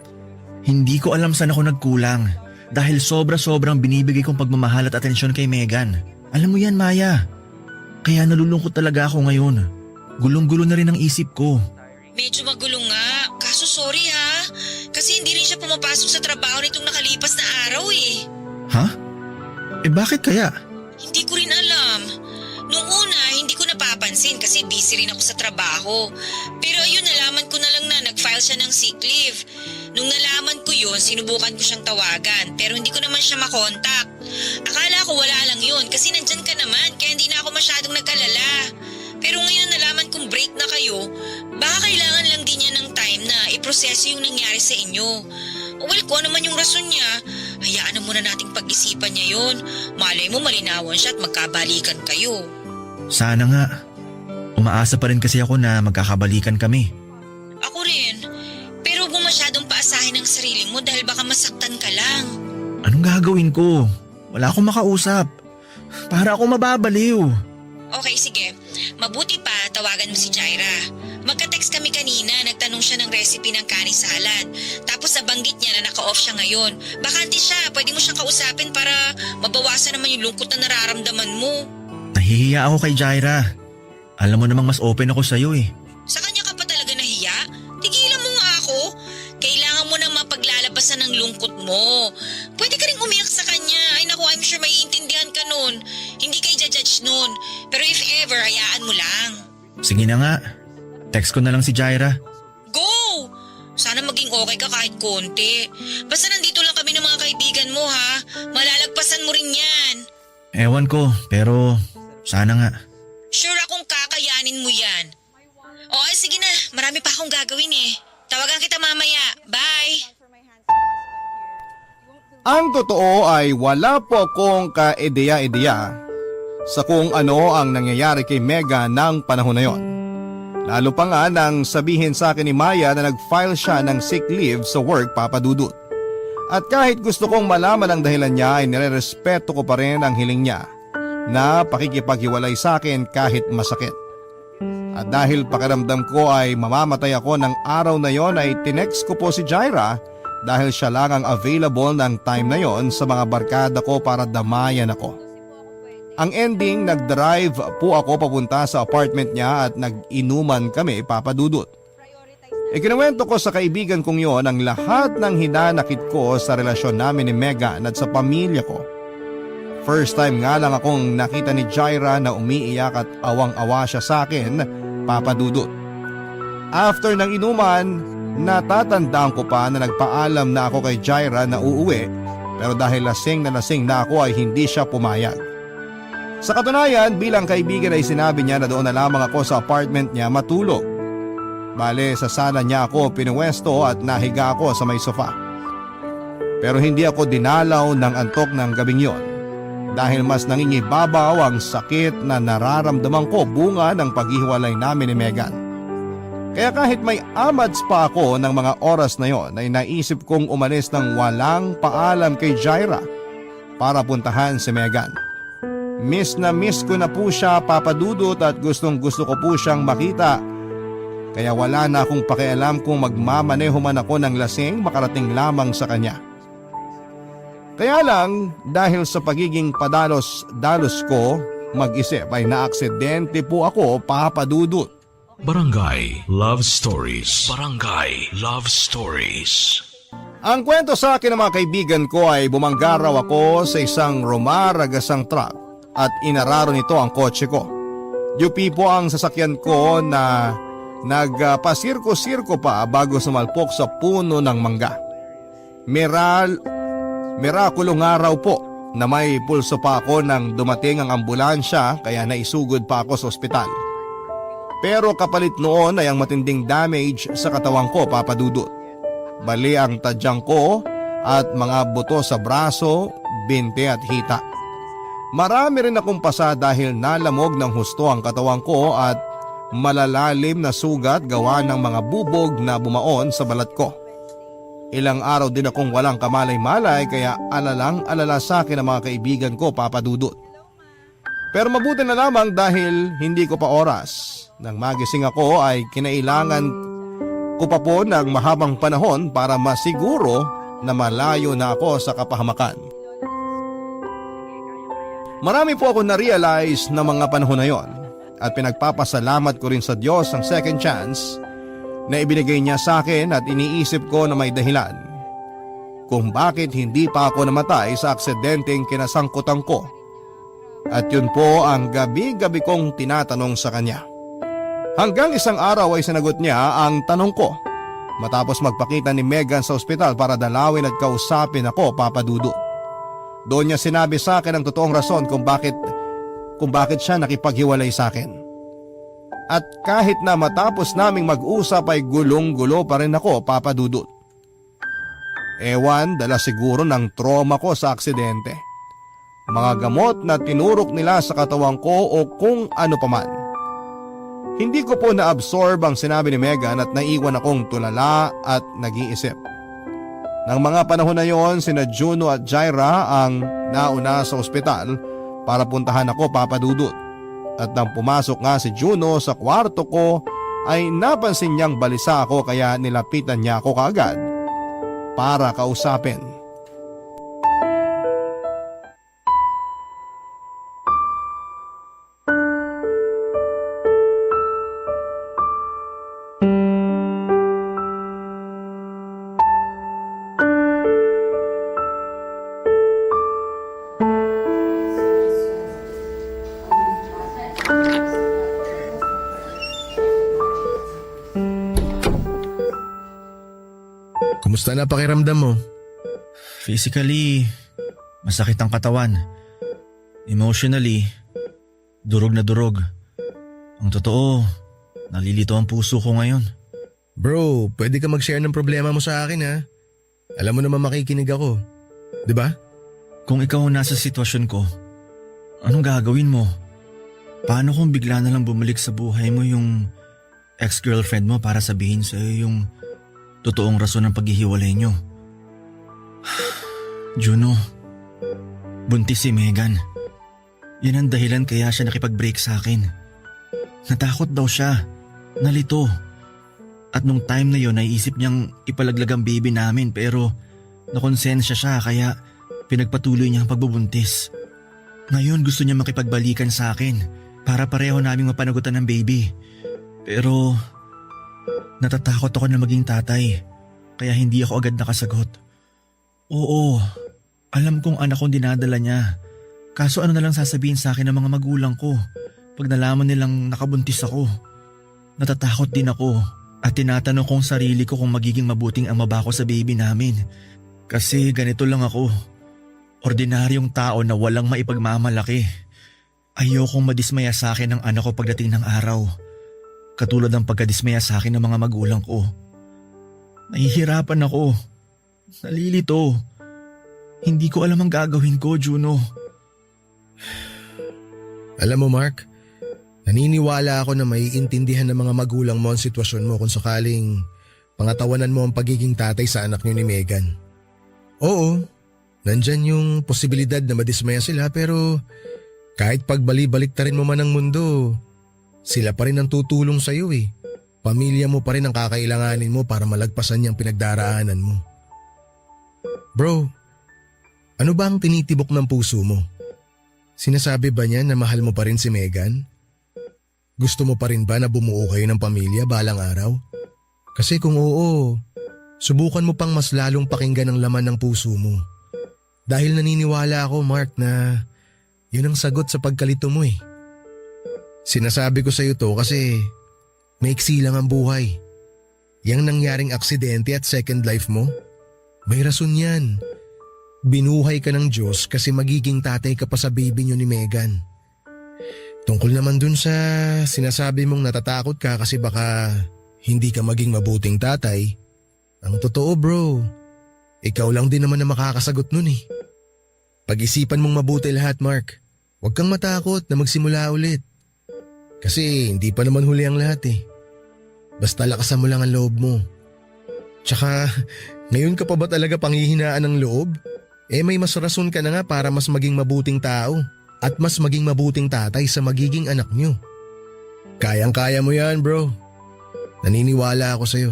Hindi ko alam saan ako nagkulang dahil sobra-sobrang binibigay kong pagmamahal at atensyon kay Megan. Alam mo yan, Maya. Kaya nalulungkot talaga ako ngayon. Gulong-gulo na rin ang isip ko. Medyo magulo nga. Kaso sorry ha. Kasi hindi rin siya pumapasok sa trabaho nitong nakalipas na araw eh. Ha? Bakit kaya? Hindi ko rin alam. Nung una, hindi ko napapansin kasi busy rin ako sa trabaho. Pero ayun, nalaman ko na lang na nag-file siya ng sick leave. Nung nalaman ko yun, sinubukan ko siyang tawagan pero hindi ko naman siya makontak. Akala ko wala lang yun kasi nandyan ka naman kaya hindi na ako masyadong nag-alala. Pero ngayon nalaman kong break na kayo, baka kailangan lang din niya ng time na iproseso yung nangyari sa inyo. Well, kung ano man yung rason niya, hayaan na muna nating pag-isipan niya yun. Malay mo malinawan siya at magkabalikan kayo. Sana nga. Umaasa pa rin kasi ako na magkakabalikan kami. Ako rin. Pero huwag mo masyadong paasahin ang sarili mo dahil baka masaktan ka lang. Anong gagawin ko? Wala akong makausap. Para ako mababaliw. Okay, sige. Mabuti pa, tawagan mo si Jaira. Magka-text kami kanina, nagtanong siya ng recipe ng kani salad. Tapos nabanggit niya na naka-off siya ngayon. Bakante siya, pwede mo siyang kausapin para mabawasan naman yung lungkot na nararamdaman mo. Nahihiya ako kay Jaira. Alam mo namang mas open ako sa'yo eh. Sa kanya ka pa talaga nahiya? Tigilan mo nga ako. Kailangan mo nang mapaglalabasan ng lungkot mo. Pwede ka rin umiyak sa kanya. Ay naku, I'm sure maiintindihan ka nun. Hindi ka i-judge nun. Pero if ever, hayaan mo lang. Sige na nga. Text ko na lang si Jaira. Go! Sana maging okay ka kahit konti. Basta nandito lang kami ng mga kaibigan mo ha. Malalagpasan mo rin yan. Ewan ko, pero sana nga. Sure akong kakayanin mo yan. O sige na, marami pa akong gagawin eh. Tawagan kita mamaya. Bye! Ang totoo ay wala po akong ka-ideya-ideya sa kung ano ang nangyayari kay Mega ng panahon na yon. Lalo pa nga nang sabihin sa akin ni Maya na nag-file siya ng sick leave sa work, Papa Dudut. At kahit gusto kong malaman ang dahilan niya ay nirerespeto ko pa rin ang hiling niya na pakikipaghiwalay sa akin kahit masakit. At dahil pakiramdam ko ay mamamatay ako ng araw na yon ay tinext ko po si Jaira dahil siya lang ang available ng time na yon sa mga barkada ko para damayan ako. Ang ending, nag-drive po ako papunta sa apartment niya at nag-inuman kami, Papa Dudut. Ikinuwento ko sa kaibigan kong yon ang lahat ng hinanakit ko sa relasyon namin ni Megan at sa pamilya ko. First time nga lang akong nakita ni Jaira na umiiyak at awang-awa siya sa akin, Papa Dudut. After ng inuman, natatandaan ko pa na nagpaalam na ako kay Jaira na uuwi pero dahil lasing na ako ay hindi siya pumayag. Sa katunayan, bilang kaibigan ay sinabi niya na doon na lamang ako sa apartment niya matulog. Bale, sa sala niya ako pinuwesto at nahiga ako sa may sofa. Pero hindi ako dinalaw ng antok ng gabing yon dahil mas nangingibabaw ang sakit na nararamdaman ko bunga ng paghihiwalay namin ni Megan. Kaya kahit may amads pa ako ng mga oras na yon ay naisip kong umalis ng walang paalam kay Jaira para puntahan si Megan. Miss na miss ko na po siya, Papa Dudut, at gustong gusto ko po siyang makita. Kaya wala na akong pakialam kung magmamaneho man ako ng lasing makarating lamang sa kanya. Kaya lang, dahil sa pagiging padalos-dalos ko, mag-isip ay naaksidente po ako, Papa Dudut. Barangay Love Stories. Barangay Love Stories. Ang kwento sa akin ng mga kaibigan ko ay bumangga raw ako sa isang rumaragasang truck at inararo nito ang kotse ko. UP po ang sasakyan ko na nagpasirko-sirko pa bago sumalpok sa puno ng mangga. Mirakulong araw po na may pulso pa ako nang dumating ang ambulansya kaya naisugod pa ako sa ospital. Pero kapalit noon ay ang matinding damage sa katawan ko, Papa Dudut. Bali ang tadyang ko at mga buto sa braso, binte at hita. Marami rin akong pasa dahil nalamog ng husto ang katawan ko at malalalim na sugat gawa ng mga bubog na bumaon sa balat ko. Ilang araw din akong walang kamalay-malay kaya alalang-alala sa akin ang mga kaibigan ko, Papa Dudut. Pero mabuti na lamang dahil hindi ko pa oras Nang magising ako ay kinailangan ko pa po ng mahabang panahon para masiguro na malayo na ako sa kapahamakan. Marami po ako na-realize na mga panahon na yon at pinagpapasalamat ko rin sa Diyos ang second chance na ibinigay niya sa akin at iniisip ko na may dahilan kung bakit hindi pa ako namatay sa aksidenteng kinasangkutan ko. At yun po ang gabi-gabi kong tinatanong sa kanya. Hanggang isang araw ay sinagot niya ang tanong ko matapos magpakita ni Megan sa ospital para dalawin at kausapin ako, Papa Dudut. Doon niya sinabi sa akin ang totoong rason kung bakit siya nakipaghiwalay sa akin. At kahit na matapos naming mag-usap ay gulong-gulo pa rin ako, Papa Dudut. Ewan, dala siguro ng trauma ko sa aksidente. Mga gamot na tinurok nila sa katawan ko o kung ano paman. Hindi ko po na-absorb ang sinabi ni Megan at naiwan akong tulala at nag-iisip. Nang mga panahon na yon, sina Juno at Jaira ang nauna sa ospital para puntahan ako, Papa Dudut. At nang pumasok nga si Juno sa kwarto ko ay napansin niyang balisa ako kaya nilapitan niya ako kaagad para kausapin. Kumusta na pakiramdam mo? Physically, masakit ang katawan. Emotionally, durog na durog. Ang totoo, nalilito ang puso ko ngayon. Bro, pwede ka mag-share ng problema mo sa akin ha? Alam mo naman makikinig ako. 'Di ba? Kung ikaw ang nasa sitwasyon ko, anong gagawin mo? Paano kung bigla na lang bumalik sa buhay mo yung ex-girlfriend mo para sabihin sa'yo yung totoong rason ng paghihiwalay nyo? Juno, buntis si Megan. Yan ang dahilan kaya siya nakipag-break sa akin. Natakot daw siya, nalito. At nung time na yon naisip niyang ipalaglag ang baby namin pero nakonsensya siya kaya pinagpatuloy niya ang pagbubuntis. Ngayon gusto niya makipagbalikan sa akin para pareho naming mapanagutan ng baby. Pero natatakot ako na maging tatay kaya hindi ako agad nakasagot. Oo, alam kong anak kong dinadala niya. Kaso ano na lang sasabihin sa akin ng mga magulang ko pag nalaman nilang nakabuntis ako? Natatakot din ako at tinatanong kong sarili ko kung magiging mabuting ama ba ako sa baby namin. Kasi ganito lang ako, ordinaryong tao na walang maipagmamalaki. Ayokong madismaya sa akin ng anak ko pagdating ng araw. Katulad ng pagkadismaya sa akin ng mga magulang ko. Nahihirapan ako. Nalilito. Hindi ko alam ang gagawin ko, Juno. Alam mo Mark, naniniwala ako na maiintindihan ng mga magulang mo ang sitwasyon mo kung sakaling pangatawanan mo ang pagiging tatay sa anak niyo ni Megan. Oo, nandyan yung posibilidad na madismaya sila pero kahit pagbali-baliktarin mo man ang mundo, sila pa rin ang tutulong sa iyo eh. Pamilya mo pa rin ang kakailanganin mo para malagpasan yung pinagdaraanan mo. Bro, ano ba ang tinitibok ng puso mo? Sinasabi ba niya na mahal mo pa rin si Megan? Gusto mo pa rin ba na bumuo kayo ng pamilya balang araw? Kasi kung oo, subukan mo pang mas lalong pakinggan ang laman ng puso mo. Dahil naniniwala ako, Mark, na yun ang sagot sa pagkalito mo eh. Sinasabi ko sa iyo to kasi maiksi lang ang buhay. Yang nangyaring aksidente at second life mo, may rason yan. Binuhay ka ng Diyos kasi magiging tatay ka pa sa baby niyo ni Megan. Tungkol naman dun sa sinasabi mong natatakot ka kasi baka hindi ka maging mabuting tatay, ang totoo bro, ikaw lang din naman na makakasagot nun eh. Pag-isipan mong mabuti lahat Mark, huwag kang matakot na magsimula ulit. Kasi hindi pa naman huli ang lahat eh. Basta lakasan mo lang ang loob mo. Tsaka ngayon ka pa ba talaga panghihinaan ng loob? Eh may mas rason ka na nga para mas maging mabuting tao at mas maging mabuting tatay sa magiging anak niyo. Kayang-kaya mo yan, bro. Naniniwala ako sa'yo.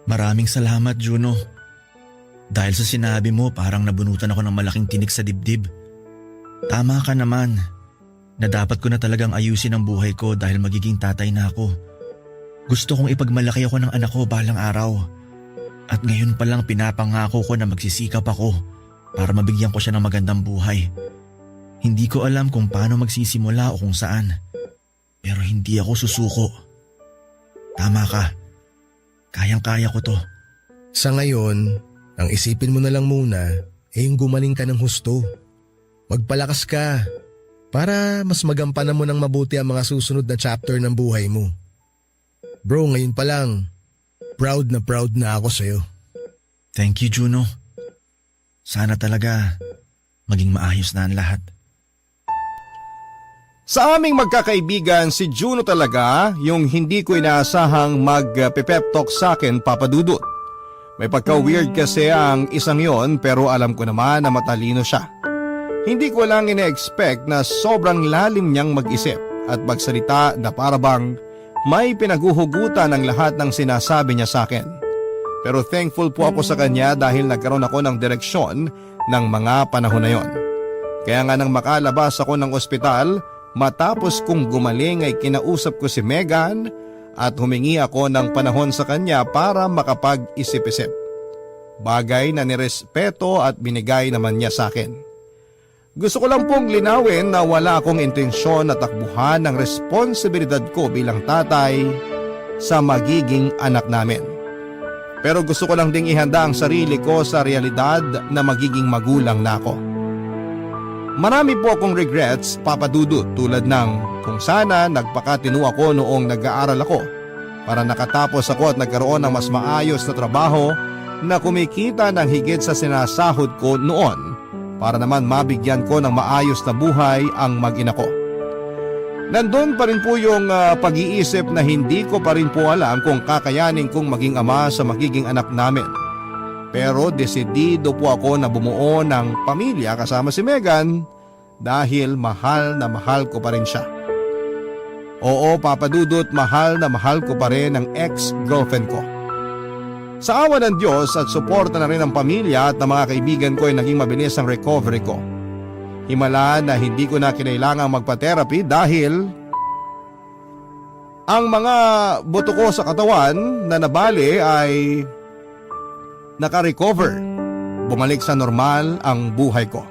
Maraming salamat, Juno. Dahil sa sinabi mo, parang nabunutan ako ng malaking tinik sa dibdib. Tama ka naman na dapat ko na talagang ayusin ang buhay ko dahil magiging tatay na ako. Gusto kong ipagmalaki ako ng anak ko balang araw. At ngayon pa lang pinapangako ko na magsisikap ako para mabigyan ko siya ng magandang buhay. Hindi ko alam kung paano magsisimula o kung saan. Pero hindi ako susuko. Tama ka. Kayang-kaya ko to. Sa ngayon, ang isipin mo na lang muna yung gumaling ka ng husto. Magpalakas ka para mas magampanan mo ng mabuti ang mga susunod na chapter ng buhay mo. Bro, ngayon pa lang, proud na ako sa'yo. Thank you, Juno. Sana talaga maging maayos na ang lahat. Sa aming magkakaibigan, si Juno talaga yung hindi ko inaasahang mag-pep talk sa akin, Papa Dudut. May pagka-weird kasi ang isang yon pero alam ko naman na matalino siya. Hindi ko lang ina-expect na sobrang lalim niyang mag-isip at magsalita na parabang may pinaguhugutan ng lahat ng sinasabi niya sa akin. Pero thankful po ako sa kanya dahil nagkaroon ako ng direksyon ng mga panahon na yon. Kaya nga nang makalabas ako ng ospital, matapos kong gumaling ay kinausap ko si Megan at humingi ako ng panahon sa kanya para makapag-isip-isip. Bagay na nirespeto at binigay naman niya sa akin. Gusto ko lang pong linawin na wala akong intensyon na takbuhan ng responsibilidad ko bilang tatay sa magiging anak namin. Pero gusto ko lang ding ihanda ang sarili ko sa realidad na magiging magulang na ako. Marami po akong regrets, Papa Dudut, tulad ng kung sana nagpakatino ako noong nag-aaral ako para nakatapos ako at nagkaroon ng mas maayos na trabaho na kumikita ng higit sa sinasahod ko noon para naman mabigyan ko ng maayos na buhay ang mag-ina ko. Nandun pa rin po yung pag-iisip na hindi ko pa rin po alam kung kakayanin kong maging ama sa magiging anak namin. Pero desidido po ako na bumuo ng pamilya kasama si Megan dahil mahal na mahal ko pa rin siya. Oo, Papa Dudut, mahal na mahal ko pa rin ang ex-girlfriend ko. Sa awa ng Diyos at suporta na rin ng pamilya at ng mga kaibigan ko ay naging mabilis ang recovery ko. Himala na hindi ko na kinailangang magpa-therapy dahil ang mga buto ko sa katawan na nabali ay naka-recover. Bumalik sa normal ang buhay ko.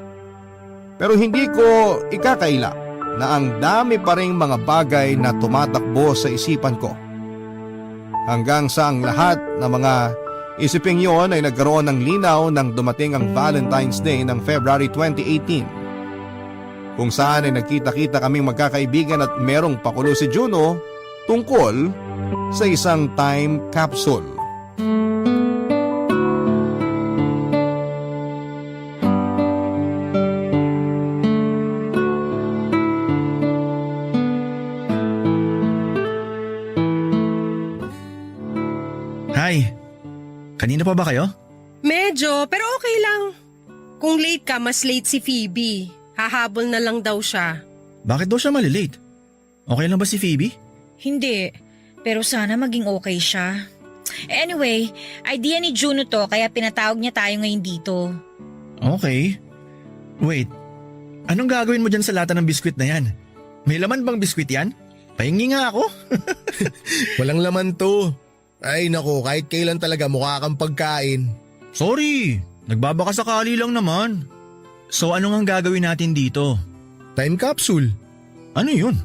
Pero hindi ko ikakaila na ang dami pa ring mga bagay na tumatakbo sa isipan ko. Hanggang sa ang lahat ng mga isiping yon ay nagkaroon ng linaw nang dumating ang Valentine's Day ng February 2018. Kung saan ay nagkita-kita kaming magkakaibigan at merong pakulo si Juno tungkol sa isang time capsule. Hi! Kanina pa ba kayo? Medyo, pero okay lang. Kung late ka, mas late si Phoebe. Hahabol na lang daw siya. Bakit daw siya malilate? Okay lang ba si Phoebe? Hindi, pero sana maging okay siya. Anyway, idea ni Juno to kaya pinatawag niya tayo ngayon dito. Okay. Wait, anong gagawin mo dyan sa lata ng biskwit na yan? May laman bang biskwit yan? Pahingi nga ako. Walang laman to. Ay nako, kahit kailan talaga mukha kang pagkain. Sorry, nagbabaka sakali lang naman. So ano ang gagawin natin dito? Time capsule. Ano yun?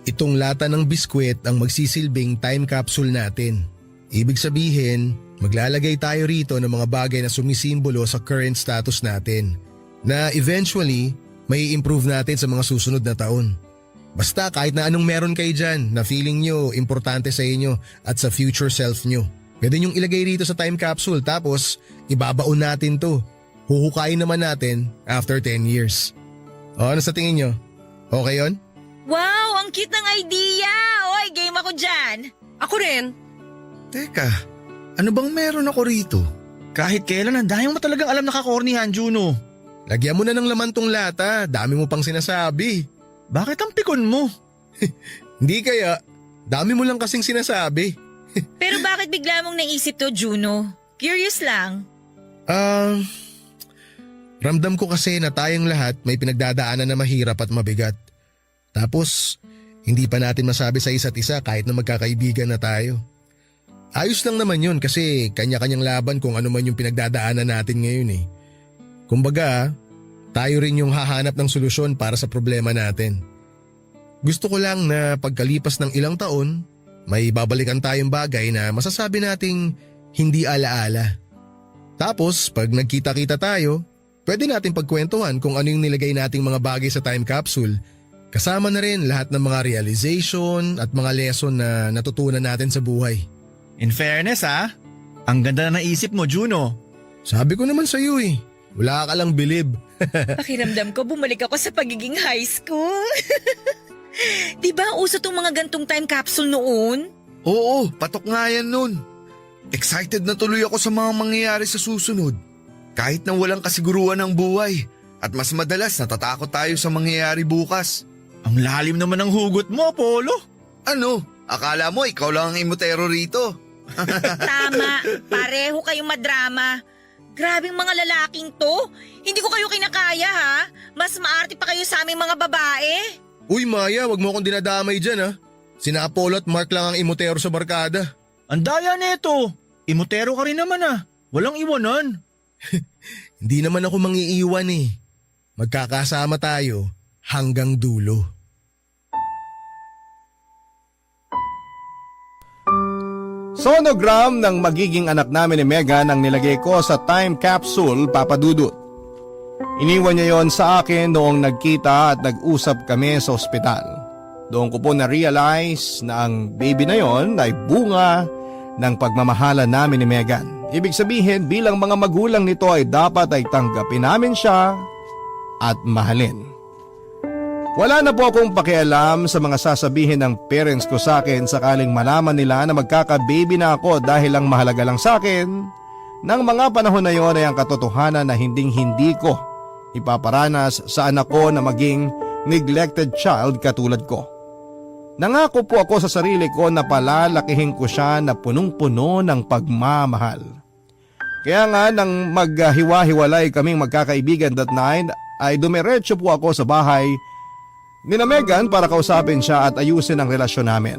Itong lata ng biskwit ang magsisilbing time capsule natin. Ibig sabihin, maglalagay tayo rito ng mga bagay na sumisimbolo sa current status natin na eventually may improve natin sa mga susunod na taon. Basta kahit na anong meron kayo dyan na feeling nyo importante sa inyo at sa future self nyo. Pwede nyong ilagay rito sa time capsule tapos ibabaon natin to. Huhukayin naman natin after 10 years. O ano sa tingin nyo? Okay yon? Wow, ang cute ng idea! Oy, game ako dyan! Ako rin. Teka, ano bang meron ako rito? Kahit kailan, ang dahil mo talagang alam nakakornihan, Juno. Lagyan mo na ng laman tong lata, dami mo pang sinasabi. Bakit ang pikon mo? Hindi kaya, Dami mo lang kasing sinasabi. Pero bakit bigla mong naisip to, Juno? Curious lang. Ramdam ko kasi na tayong lahat may pinagdadaanan na mahirap at mabigat. Tapos, hindi pa natin masabi sa isa't isa kahit na magkakaibigan na tayo. Ayos lang naman yun kasi kanya-kanyang laban kung ano man yung pinagdadaanan natin ngayon eh. Kumbaga, tayo rin yung hahanap ng solusyon para sa problema natin. Gusto ko lang na pagkalipas ng ilang taon, may babalikan tayong bagay na masasabi nating hindi alaala. Tapos pag nagkita-kita tayo, pwede natin pagkwentuhan kung ano yung nilagay nating mga bagay sa time capsule. Kasama na rin lahat ng mga realization at mga lesson na natutunan natin sa buhay. In fairness ang ganda na naisip mo, Juno. Sabi ko naman sa iyo eh, wala ka lang bilib. Pakiramdam ko bumalik ako sa pagiging high school. Diba uso tong mga gantong time capsule noon? Oo, patok nga yan nun. Excited na tuloy ako sa mga mangyayari sa susunod. Kahit na walang kasiguruhan ng buhay. At mas madalas natatakot tayo sa mangyayari bukas. Ang lalim naman ng hugot mo, Apollo. Ano? Akala mo ikaw lang ang imotero rito? Tama, pareho kayong madrama. Grabing mga lalaking to. Hindi ko kayo kinakaya ha. Mas maarte pa kayo sa aming mga babae. Uy Maya, wag mo akong dinadamay dyan ha. Sina Apollo at Mark lang ang imotero sa barkada. Ang daya nito. Imotero ka rin naman Walang iwanan. Hindi naman ako mangiiwan eh. Magkakasama tayo hanggang dulo. Sonogram ng magiging anak namin ni Megan ang nilagay ko sa time capsule, Papa Dudut. Iniwan niya yon sa akin noong nagkita at nag-usap kami sa ospital. Doon ko po na-realize na ang baby na yon ay bunga ng pagmamahalan namin ni Megan. Ibig sabihin bilang mga magulang nito ay dapat ay tanggapin namin siya at mahalin. Wala na po akong pakialam sa mga sasabihin ng parents ko sa akin sakaling malaman nila na magkaka-baby na ako dahil ang mahalaga lang sa akin ng mga panahon na yon ay ang katotohanan na hindi ko ipaparanas sa anak ko na maging neglected child katulad ko. Nangako po ako sa sarili ko na palalakihin ko siya na punong-puno ng pagmamahal. Kaya nga nang maghiwa-hiwalay kaming magkakaibigan that night ay dumiretso po ako sa bahay ni Megan para kausapin siya at ayusin ang relasyon namin.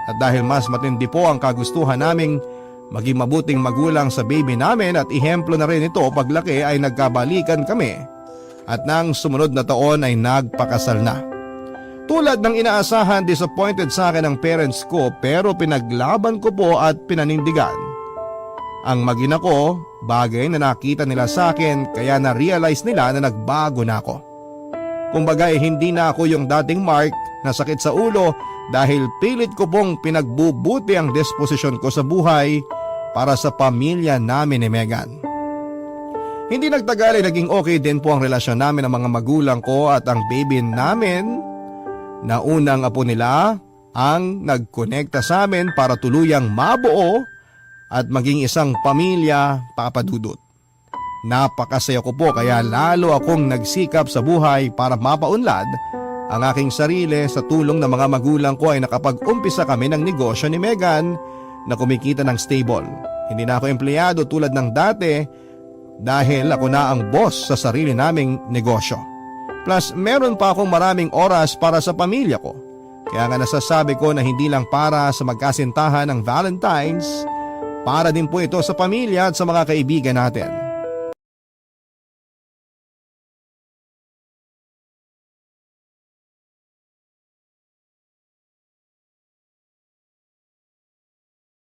At dahil mas matindi po ang kagustuhan naming maging mabuting magulang sa baby namin at ihemplo na rin ito paglaki ay nagkabalikan kami at nang sumunod na taon ay nagpakasal na. Tulad ng inaasahan, disappointed sa akin ang parents ko pero pinaglaban ko po at pinanindigan. Ang magina ko, bagay na nakita nila sa akin kaya na-realize nila na nagbago na ako. Kumbaga hindi na ako yung dating Mark na sakit sa ulo dahil pilit ko pong pinagbubuti ang disposisyon ko sa buhay para sa pamilya namin ni Megan. Hindi nagtagal ay naging okay din po ang relasyon namin ng mga magulang ko at ang baby namin na unang apo nila ang nagkonekta sa amin para tuluyang mabuo at maging isang pamilya, Papa Dudut. Napakasaya ko po kaya lalo akong nagsikap sa buhay para mapaunlad ang aking sarili. Sa tulong ng mga magulang ko ay nakapag-umpisa kami ng negosyo ni Megan na kumikita ng stable. Hindi na ako empleyado tulad ng dati dahil ako na ang boss sa sarili naming negosyo. Plus meron pa akong maraming oras para sa pamilya ko. Kaya nga nasasabi ko na hindi lang para sa magkasintahan ng Valentine's, para din po ito sa pamilya at sa mga kaibigan natin.